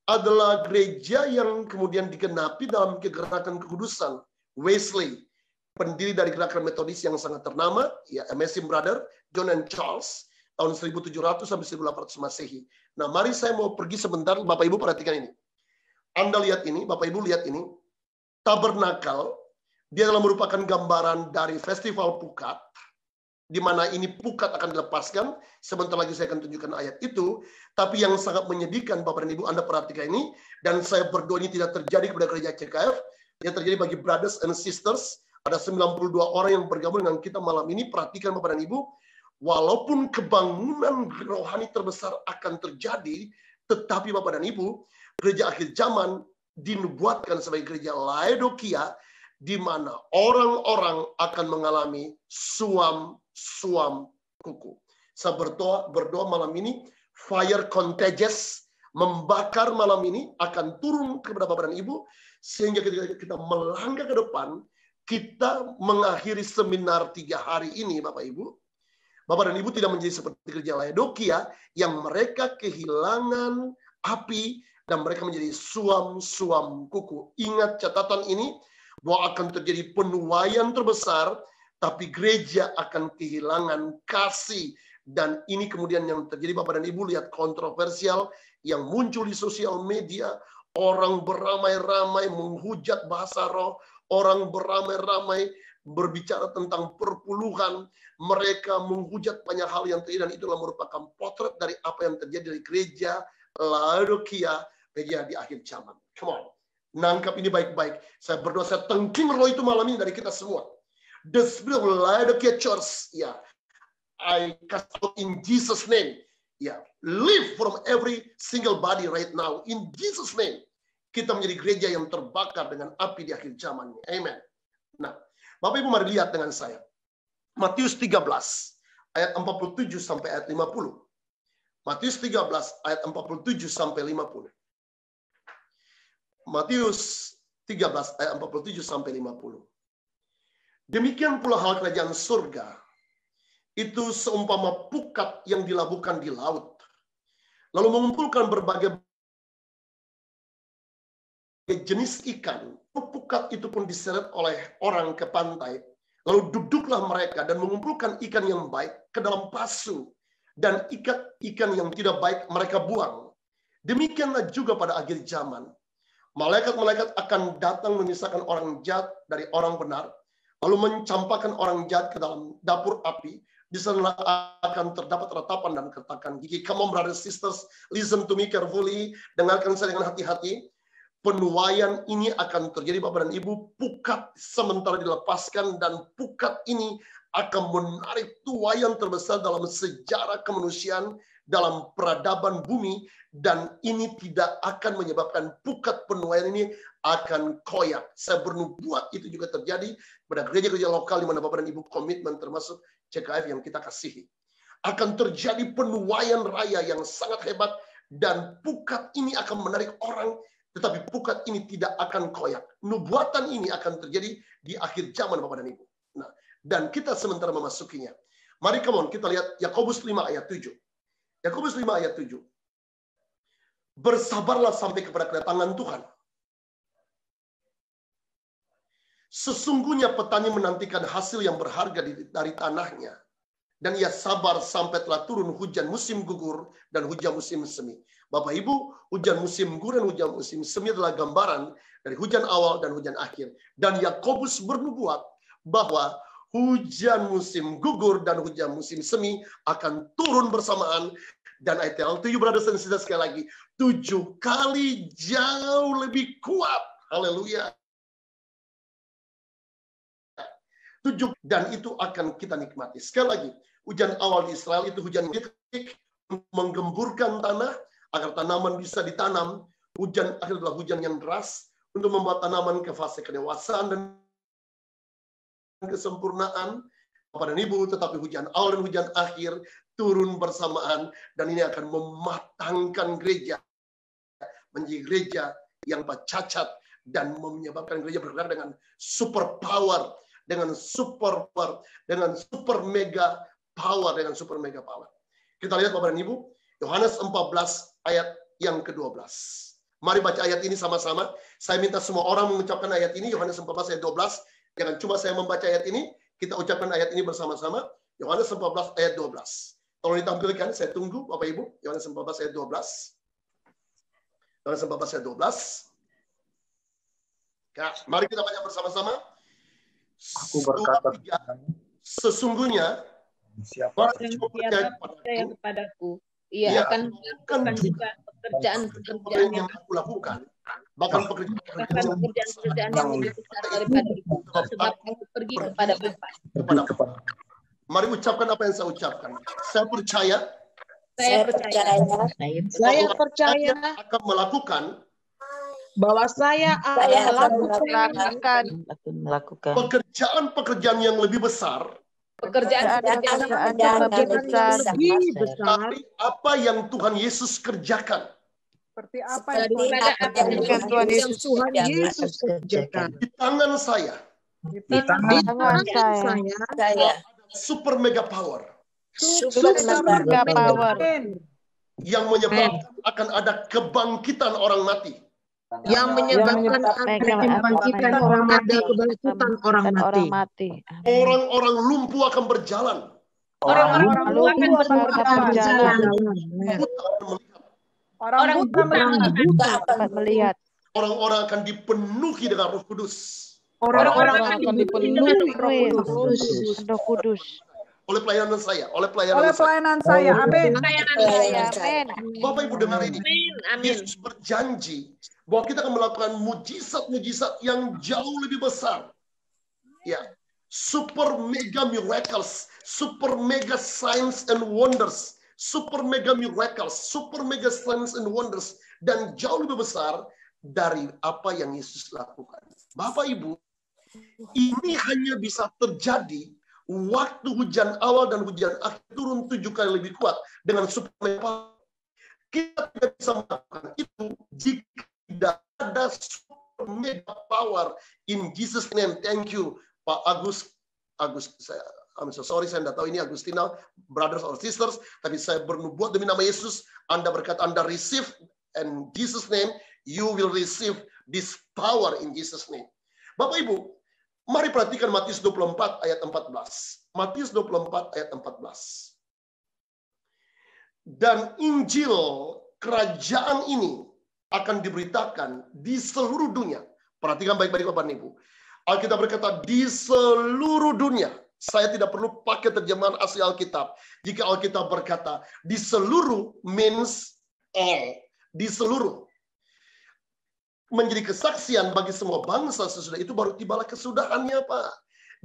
adalah gereja yang kemudian digenapi dalam kegerakan kekudusan. Wesley, pendiri dari gerakan metodis yang sangat ternama, ya, Amazing Brother, John and Charles, tahun 1700 sampai 1800 Masehi. Nah, mari saya mau pergi sebentar, Bapak Ibu perhatikan ini. Anda lihat ini, Bapak Ibu lihat ini, tabernakel, dia adalah merupakan gambaran dari festival pukat, di mana ini pukat akan dilepaskan. Sebentar lagi saya akan tunjukkan ayat itu. Tapi yang sangat menyedihkan, Bapak dan Ibu, Anda perhatikan ini, dan saya berdoa ini tidak terjadi kepada gereja CKF, yang terjadi bagi brothers and sisters. Ada 92 orang yang bergabung dengan kita malam ini. Perhatikan Bapak dan Ibu, walaupun kebangunan rohani terbesar akan terjadi, tetapi Bapak dan Ibu, gereja akhir zaman dinubuatkan sebagai gereja Laodikia, di mana orang-orang akan mengalami suam kuku. Saya berdoa malam ini, fire contagious, membakar malam ini, akan turun kepada Bapak dan Ibu, sehingga ketika kita melangkah ke depan, kita mengakhiri seminar 3 hari ini, Bapak Ibu. Bapak dan Ibu tidak menjadi seperti gereja Laodikia, yang mereka kehilangan api, dan mereka menjadi suam kuku. Ingat catatan ini, bahwa akan terjadi penuaian terbesar, tapi gereja akan kehilangan kasih. Dan ini kemudian yang terjadi, Bapak dan Ibu, lihat kontroversial yang muncul di sosial media. Orang beramai-ramai menghujat bahasa roh. Orang beramai-ramai berbicara tentang perpuluhan. Mereka menghujat banyak hal yang terjadi. Dan itulah merupakan potret dari apa yang terjadi di gereja Laodikia, gereja di akhir zaman. Come on. Nangkap ini baik-baik. Saya berdoa, saya tengking roh itu malam ini dari kita semua. The spirit of Laodikia Church, ya, I cast out in Jesus' name. Ya, live from every single body right now in Jesus' name. Kita menjadi gereja yang terbakar dengan api di akhir zaman. Amen. Nah, Bapak Ibu mari lihat dengan saya. Matius 13 ayat 47 sampai ayat 50. Matius 13 ayat 47 sampai 50. Matius 13 ayat 47 sampai 50. Demikian pula hal kerajaan surga. Itu seumpama pukat yang dilabuhkan di laut, lalu mengumpulkan berbagai jenis ikan. Pukat itu pun diseret oleh orang ke pantai. Lalu duduklah mereka dan mengumpulkan ikan yang baik ke dalam pasu, dan ikan yang tidak baik mereka buang. Demikianlah juga pada akhir zaman. Malaikat-malaikat akan datang memisahkan orang jahat dari orang benar, lalu mencampakkan orang jahat ke dalam dapur api. Di sana akan terdapat ratapan dan kertakan gigi. Come on, brothers and sisters, listen to me carefully. Dengarkan saya dengan hati-hati. Penuaian ini akan terjadi, Bapak dan Ibu. Pukat sementara dilepaskan, dan pukat ini akan menarik tuaian terbesar dalam sejarah kemanusiaan, dalam peradaban bumi, dan ini tidak akan menyebabkan pukat penuaian ini akan koyak. Saya bernubuat itu juga terjadi pada gereja-gereja lokal di mana Bapak dan Ibu komitmen, termasuk CKF yang kita kasihi. Akan terjadi penuaian raya yang sangat hebat, dan pukat ini akan menarik orang, tetapi pukat ini tidak akan koyak. Nubuatan ini akan terjadi di akhir zaman Bapak dan Ibu. Nah, dan kita sementara memasukinya. Mari come on, kita lihat Yakobus 5 ayat 7. Yakobus 5 ayat 7. Bersabarlah sampai kepada kedatangan Tuhan. Sesungguhnya petani menantikan hasil yang berharga dari tanahnya. Dan ia sabar sampai telah turun hujan musim gugur dan hujan musim semi. Bapak Ibu, hujan musim gugur dan hujan musim semi adalah gambaran dari hujan awal dan hujan akhir. Dan Yakobus bernubuat bahwa hujan musim gugur dan hujan musim semi akan turun bersamaan. Dan I tell to you brothers and sisters, sekali lagi, 7 kali jauh lebih kuat. Haleluya. 7, dan itu akan kita nikmati. Sekali lagi, hujan awal di Israel itu hujan yang menggemburkan tanah agar tanaman bisa ditanam. Hujan akhir adalah hujan yang deras untuk membuat tanaman ke fase kedewasaan dan kesempurnaan. Bapak dan Ibu, tetapi hujan awal dan hujan akhir turun bersamaan, dan ini akan mematangkan gereja menjadi gereja yang cacat dan menyebabkan gereja bergerak dengan super power, dengan super mega power, Kita lihat Bapak dan Ibu, Yohanes 14 ayat yang ke-12. Mari baca ayat ini sama-sama. Saya minta semua orang mengucapkan ayat ini, Yohanes 14 ayat 12. Jangan cuma saya membaca ayat ini, kita ucapkan ayat ini bersama-sama. Yohanes 14 ayat 12. Tolong ditampilkan, saya tunggu Bapak Ibu. Yohanes 14 ayat 12. Yohanes 14 ayat 12. Ya, mari kita baca bersama-sama. Aku berkata, sesungguhnya Siapa percaya kepadaku, ia akan melakukan juga pekerjaan-pekerjaan yang aku lakukan. Bahkan pekerjaan yang lebih besar daripada itu, sebab aku pergi kepada Bapa. Mari ucapkan apa yang saya ucapkan. Saya percaya akan melakukan bahwa saya akan melakukan pekerjaan-pekerjaan yang lebih besar. Pekerjaan yang lebih besar. Tapi apa yang Tuhan Yesus kerjakan? Seperti apa yang Tuhan Yesus kerjakan Di tangan saya. Di tangan saya Super mega power. Yang menyebabkan akan ada kebangkitan orang mati. Yang menyebabkan kebangkitan orang mati. Orang-orang lumpuh akan berjalan. Orang-orang lumpuh akan berjalan. Orang buta dapat melihat. Orang-orang akan dipenuhi dengan Roh Kudus. Orang-orang akan dipenuhi Roh Kudus. Oleh pelayanan saya, Amin. Bapak Ibu dengar ini. Yesus berjanji bahwa kita akan melakukan mujizat-mujizat yang jauh lebih besar. Ya, super mega miracles, super mega signs and wonders, super mega miracles, super mega signs and wonders, dan jauh lebih besar dari apa yang Yesus lakukan. Bapak Ibu, ini hanya bisa terjadi waktu hujan awal dan hujan akhir turun 7 kali lebih kuat dengan super mega. Kita tidak bisa melakukan itu jika tidak ada super mega power in Jesus name. Thank you Pak Agus, I'm so sorry, saya tidak tahu ini Agustina, brothers or sisters, tapi saya bernubuat demi nama Yesus, Anda berkata Anda receive, and Jesus name, you will receive this power in Jesus name. Bapak Ibu, mari perhatikan Matius 24 ayat 14. Matius 24 ayat 14. Dan Injil kerajaan ini akan diberitakan di seluruh dunia. Perhatikan baik-baik Bapak dan Ibu. Alkitab berkata di seluruh dunia. Saya tidak perlu pakai terjemahan asli Alkitab. Jika Alkitab berkata di seluruh means all. Di seluruh. Menjadi kesaksian bagi semua bangsa sesudah itu baru tibalah kesudahannya Pak.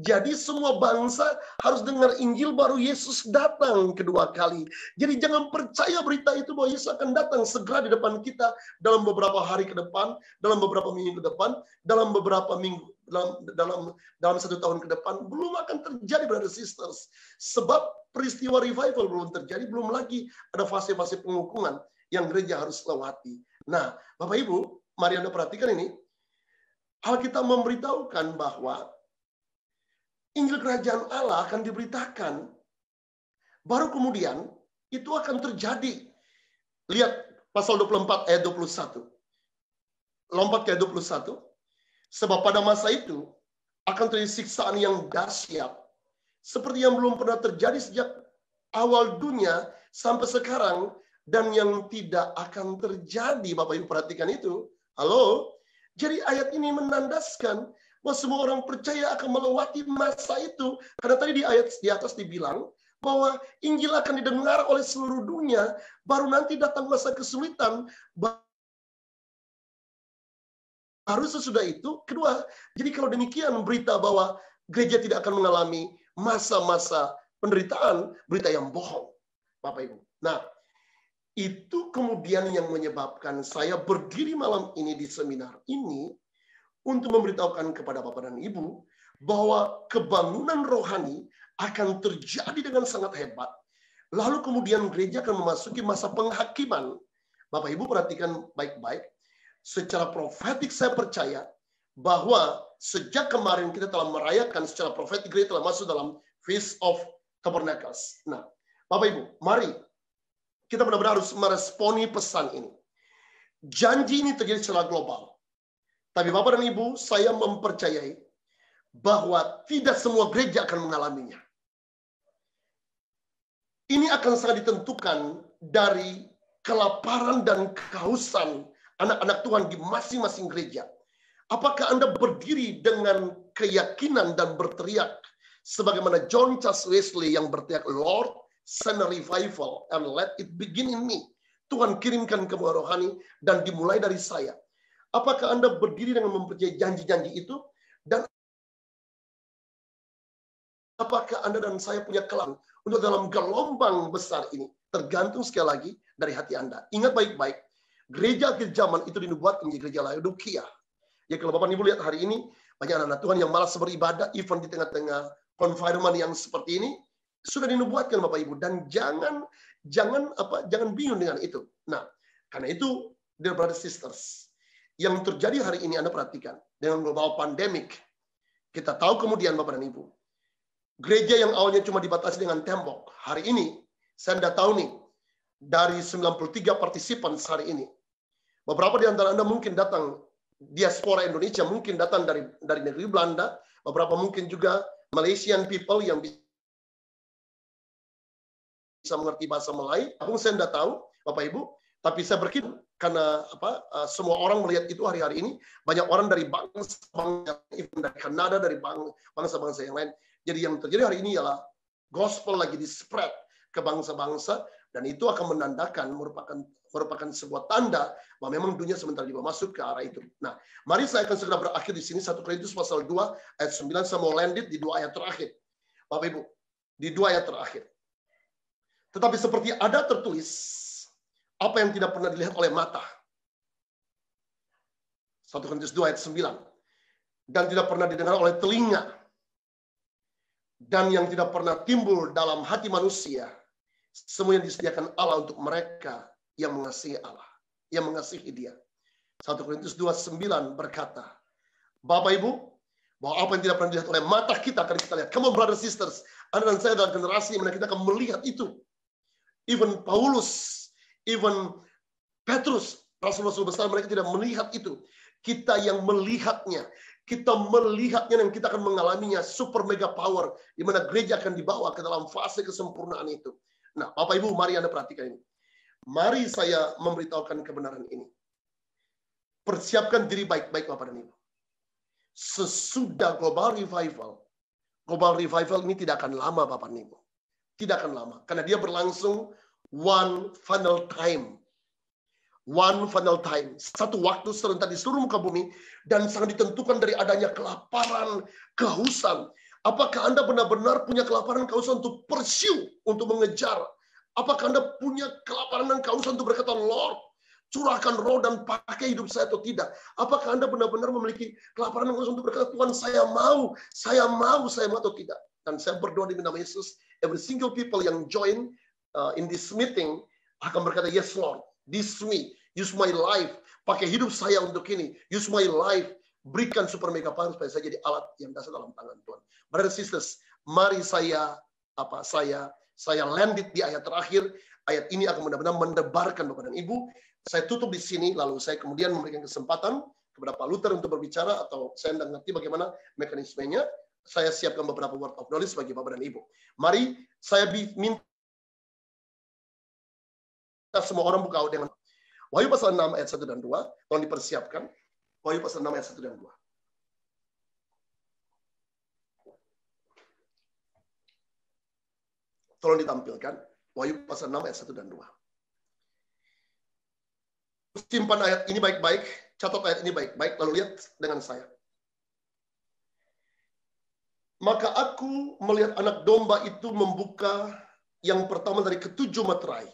Jadi semua bangsa harus dengar Injil baru Yesus datang kedua kali. Jadi jangan percaya berita itu bahwa Yesus akan datang segera di depan kita dalam beberapa hari ke depan, dalam beberapa minggu ke depan, dalam beberapa minggu, dalam 1 tahun ke depan. Belum akan terjadi, brothers and sisters. Sebab peristiwa revival belum terjadi, belum lagi ada fase-fase pengukuman yang gereja harus lewati. Nah, Bapak Ibu, mari Anda perhatikan ini. Alkitab memberitahukan bahwa Injil Kerajaan Allah akan diberitakan. Baru kemudian itu akan terjadi. Lihat pasal 24 ayat 21. Lompat ke ayat 21. Sebab pada masa itu akan terjadi siksaan yang dahsyat. Seperti yang belum pernah terjadi sejak awal dunia sampai sekarang. Dan yang tidak akan terjadi. Bapak Ibu perhatikan itu. Halo? Jadi ayat ini menandaskan bahwa semua orang percaya akan melewati masa itu. Karena tadi di ayat di atas dibilang bahwa Injil akan didengar oleh seluruh dunia. Baru nanti datang masa kesulitan. Baru sesudah itu, kedua. Jadi kalau demikian berita bahwa gereja tidak akan mengalami masa-masa penderitaan, berita yang bohong. Bapak Ibu. Nah, itu kemudian yang menyebabkan saya berdiri malam ini di seminar ini untuk memberitahukan kepada Bapak dan Ibu bahwa kebangunan rohani akan terjadi dengan sangat hebat. Lalu kemudian gereja akan memasuki masa penghakiman. Bapak Ibu perhatikan baik-baik. Secara profetik saya percaya bahwa sejak kemarin kita telah merayakan secara profetik gereja telah masuk dalam Feast of Tabernacles. Nah, Bapak Ibu, mari kita benar-benar harus meresponi pesan ini. Janji ini terjadi secara global. Tapi Bapak dan Ibu, saya mempercayai bahwa tidak semua gereja akan mengalaminya. Ini akan sangat ditentukan dari kelaparan dan kehausan anak-anak Tuhan di masing-masing gereja. Apakah Anda berdiri dengan keyakinan dan berteriak sebagaimana John Charles Wesley yang berteriak, Lord, send a revival and let it begin in me. Tuhan kirimkan kemuliaan rohani dan dimulai dari saya. Apakah Anda berdiri dengan mempercayai janji-janji itu? Dan apakah Anda dan saya punya kelang untuk dalam gelombang besar ini? Tergantung sekali lagi dari hati Anda. Ingat baik-baik, gereja akhir zaman itu dinubuatkan menjadi gereja Laodikia. Ya kalau Bapak Ibu lihat hari ini, banyak anak-anak Tuhan yang malas beribadah, even di tengah-tengah confinement yang seperti ini, sudah dinubuatkan Bapak Ibu. Dan jangan bingung dengan itu. Nah, karena itu, dear brothers sisters, yang terjadi hari ini Anda perhatikan dengan global pandemic. Kita tahu kemudian Bapak dan Ibu, gereja yang awalnya cuma dibatasi dengan tembok, hari ini saya tidak tahu nih dari 93 partisipan hari ini. Beberapa di antara Anda mungkin datang diaspora Indonesia, mungkin datang dari negeri Belanda, beberapa mungkin juga Malaysian people yang bisa mengerti bahasa Melayu. Aku saya tidak tahu Bapak Ibu, tapi saya berkira karena semua orang melihat itu hari-hari ini, banyak orang dari bangsa-bangsa, dari Kanada, dari bangsa-bangsa yang lain. Jadi yang terjadi hari ini ialah gospel lagi di-spread ke bangsa-bangsa, dan itu akan menandakan, merupakan sebuah tanda bahwa memang dunia sebentar lagi masuk ke arah itu. Nah, mari saya akan segera berakhir di sini, 1 Korintus pasal 2 ayat 9, saya mau landed di 2 ayat terakhir. Bapak Ibu, di 2 ayat terakhir. Tetapi seperti ada tertulis, apa yang tidak pernah dilihat oleh mata. 1 Korintus 2 ayat 9. Dan tidak pernah didengar oleh telinga. Dan yang tidak pernah timbul dalam hati manusia. Semua yang disediakan Allah untuk mereka yang mengasihi Allah. Yang mengasihi dia. 1 Korintus 2:9 berkata, Bapak Ibu, bahwa apa yang tidak pernah dilihat oleh mata kita akan kita lihat. Come on brothers sisters. Anda dan saya adalah generasi yang kita akan melihat itu. Even Paulus, even Petrus, rasul-rasul besar, mereka tidak melihat itu. Kita yang melihatnya. Kita melihatnya dan kita akan mengalaminya super mega power. Di mana gereja akan dibawa ke dalam fase kesempurnaan itu. Nah, Bapak Ibu, mari Anda perhatikan ini. Mari saya memberitahukan kebenaran ini. Persiapkan diri baik-baik Bapak dan Ibu. Sesudah global revival ini tidak akan lama Bapak dan Ibu. Tidak akan lama. Karena dia berlangsung one final time. One final time. Satu waktu serentak di seluruh muka bumi. Dan sangat ditentukan dari adanya kelaparan, kehausan. Apakah Anda benar-benar punya kelaparan kehausan untuk pursue, untuk mengejar? Apakah Anda punya kelaparan dan kehausan untuk berkata, Lord, curahkan roh dan pakai hidup saya atau tidak? Apakah Anda benar-benar memiliki kelaparan dan kehausan untuk berkata, Tuhan saya mau atau tidak? Dan saya berdoa di nama Yesus, every single people yang join in this meeting akan berkata, yes Lord, this me, use my life, pakai hidup saya untuk ini, use my life, berikan super mega power supaya saya jadi alat yang dasar dalam tangan Tuhan. Brothers and sisters, mari saya landed di ayat terakhir. Ayat ini akan benar-benar mendebarkan Bapak dan Ibu. Saya tutup di sini, lalu saya kemudian memberikan kesempatan kepada Pak Luther untuk berbicara, atau saya tidak ngerti bagaimana mekanismenya. Saya siapkan beberapa word of knowledge bagi Bapak dan Ibu. Mari saya minta semua orang buka dengan Wahyu pasal 6 ayat 1 dan 2. Tolong dipersiapkan. Wahyu pasal 6 ayat 1 dan 2. Tolong ditampilkan. Wahyu pasal 6 ayat 1 dan 2. Simpan ayat ini baik-baik. Catat ayat ini baik-baik. Lalu lihat dengan saya. Maka aku melihat anak domba itu membuka yang pertama dari ketujuh meterai.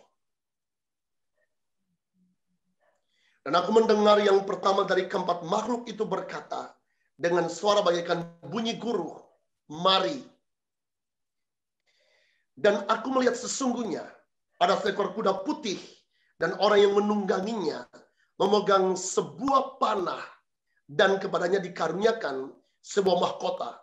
Dan aku mendengar yang pertama dari keempat makhluk itu berkata dengan suara bagaikan bunyi guruh, mari. Dan aku melihat sesungguhnya ada seekor kuda putih dan orang yang menungganginya memegang sebuah panah dan kepadanya dikaruniakan sebuah mahkota.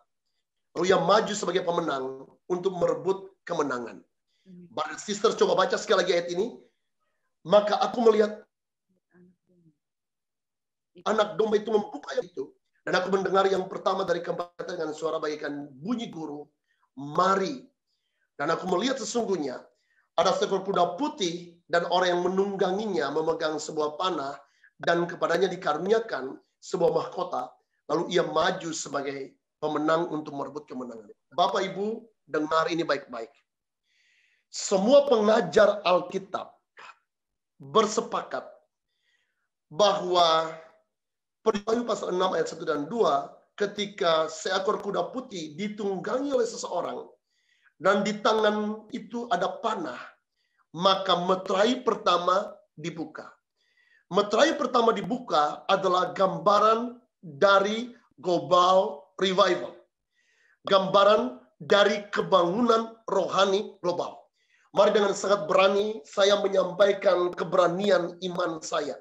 Lalu ia maju sebagai pemenang untuk merebut kemenangan. Brother sister, coba baca sekali lagi ayat ini. Maka aku melihat anak domba itu membuka itu. Dan aku mendengar yang pertama dari keempat dengan suara bagaikan bunyi guru, mari. Dan aku melihat sesungguhnya ada seekor kuda putih dan orang yang menungganginya memegang sebuah panah dan kepadanya dikaruniakan sebuah mahkota. Lalu ia maju sebagai pemenang untuk merebut kemenangan. Bapak Ibu, dengar ini baik-baik. Semua pengajar Alkitab bersepakat bahwa Wahyu pasal 6 ayat 1 dan 2, ketika seekor kuda putih ditunggangi oleh seseorang dan di tangan itu ada panah, maka meterai pertama dibuka. Meterai pertama dibuka adalah gambaran dari global revival. Gambaran dari kebangunan rohani global. Mari dengan sangat berani saya menyampaikan keberanian iman saya.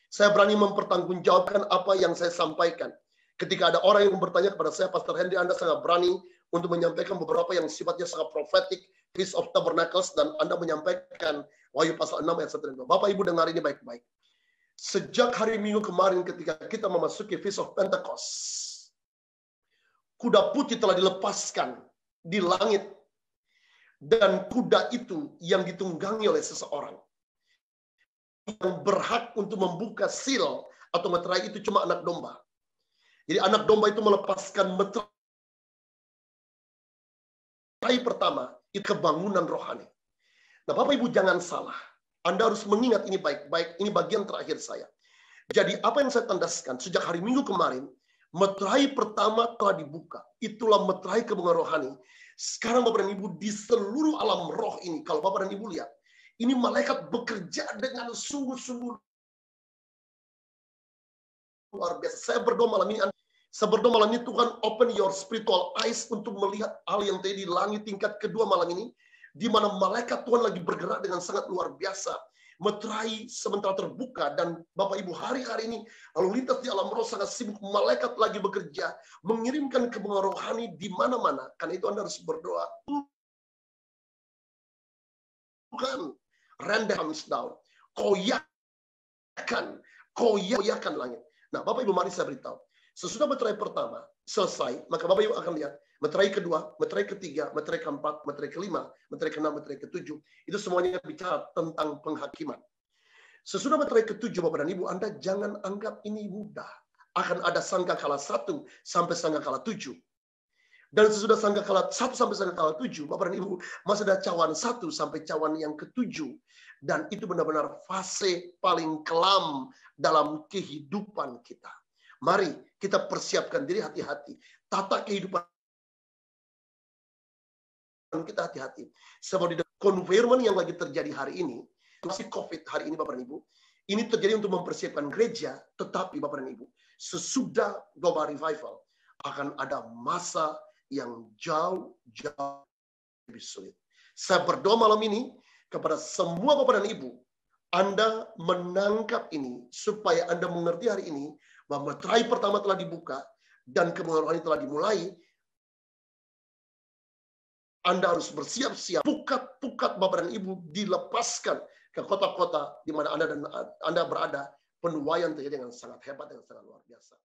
Saya berani mempertanggungjawabkan apa yang saya sampaikan. Ketika ada orang yang bertanya kepada saya, Pastor Henry, Anda sangat berani untuk menyampaikan beberapa yang sifatnya sangat prophetic, Feast of Tabernacles, dan Anda menyampaikan Wahyu pasal 6 ayat 1 dan 2. Bapak Ibu dengar ini baik-baik. Sejak hari Minggu kemarin ketika kita memasuki Feast of Pentecost, kuda putih telah dilepaskan di langit. Dan kuda itu yang ditunggangi oleh seseorang. Yang berhak untuk membuka seal atau meterai itu cuma anak domba. Jadi anak domba itu melepaskan meterai pertama, itu kebangunan rohani. Nah, Bapak Ibu jangan salah. Anda harus mengingat ini baik-baik. Ini bagian terakhir saya. Jadi apa yang saya tandaskan sejak hari Minggu kemarin, meterai pertama telah dibuka. Itulah meterai kebangunan rohani. Sekarang Bapak dan Ibu di seluruh alam roh ini, kalau Bapak dan Ibu lihat, ini malaikat bekerja dengan sungguh-sungguh luar biasa. Saya berdoa malam ini, Tuhan open your spiritual eyes untuk melihat hal yang tadi di langit tingkat kedua malam ini, di mana malaikat Tuhan lagi bergerak dengan sangat luar biasa. Meterai sementara terbuka, dan Bapak Ibu hari-hari ini lalu lintas di alam roh sangat sibuk. Malaikat lagi bekerja, mengirimkan kebangunan rohani di mana-mana. Karena itu Anda harus berdoa. Tuhan, render comes down. Koyakan langit. Nah, Bapak Ibu mari saya beritahu. Sesudah meterai pertama selesai, maka Bapak Ibu akan lihat meterai kedua, meterai ketiga, meterai keempat, meterai kelima, meterai keenam, meterai ketujuh. Itu semuanya bicara tentang penghakiman. Sesudah meterai ketujuh, Bapak dan Ibu, Anda jangan anggap ini mudah. Akan ada sangkakala 1 sampai sangkakala 7. Dan sesudah sangkakala 1 sampai sangkakala 7, Bapak dan Ibu, masih ada cawan 1 sampai cawan yang ke-7. Dan itu benar-benar fase paling kelam dalam kehidupan kita. Mari kita persiapkan diri hati-hati. Tata kehidupan kita hati-hati. Sebab di konfirman yang lagi terjadi hari ini, masih COVID hari ini Bapak dan Ibu, ini terjadi untuk mempersiapkan gereja, tetapi Bapak dan Ibu, sesudah global revival, akan ada masa yang jauh lebih sulit. Saya berdoa malam ini kepada semua Bapak dan Ibu, Anda menangkap ini, supaya Anda mengerti hari ini, bahwa materai pertama telah dibuka, dan kemuliaan rohani telah dimulai. Anda harus bersiap-siap, pukat-pukat Bapak dan Ibu dilepaskan ke kota-kota di mana Anda berada, penuaian terjadi dengan sangat hebat dan sangat luar biasa.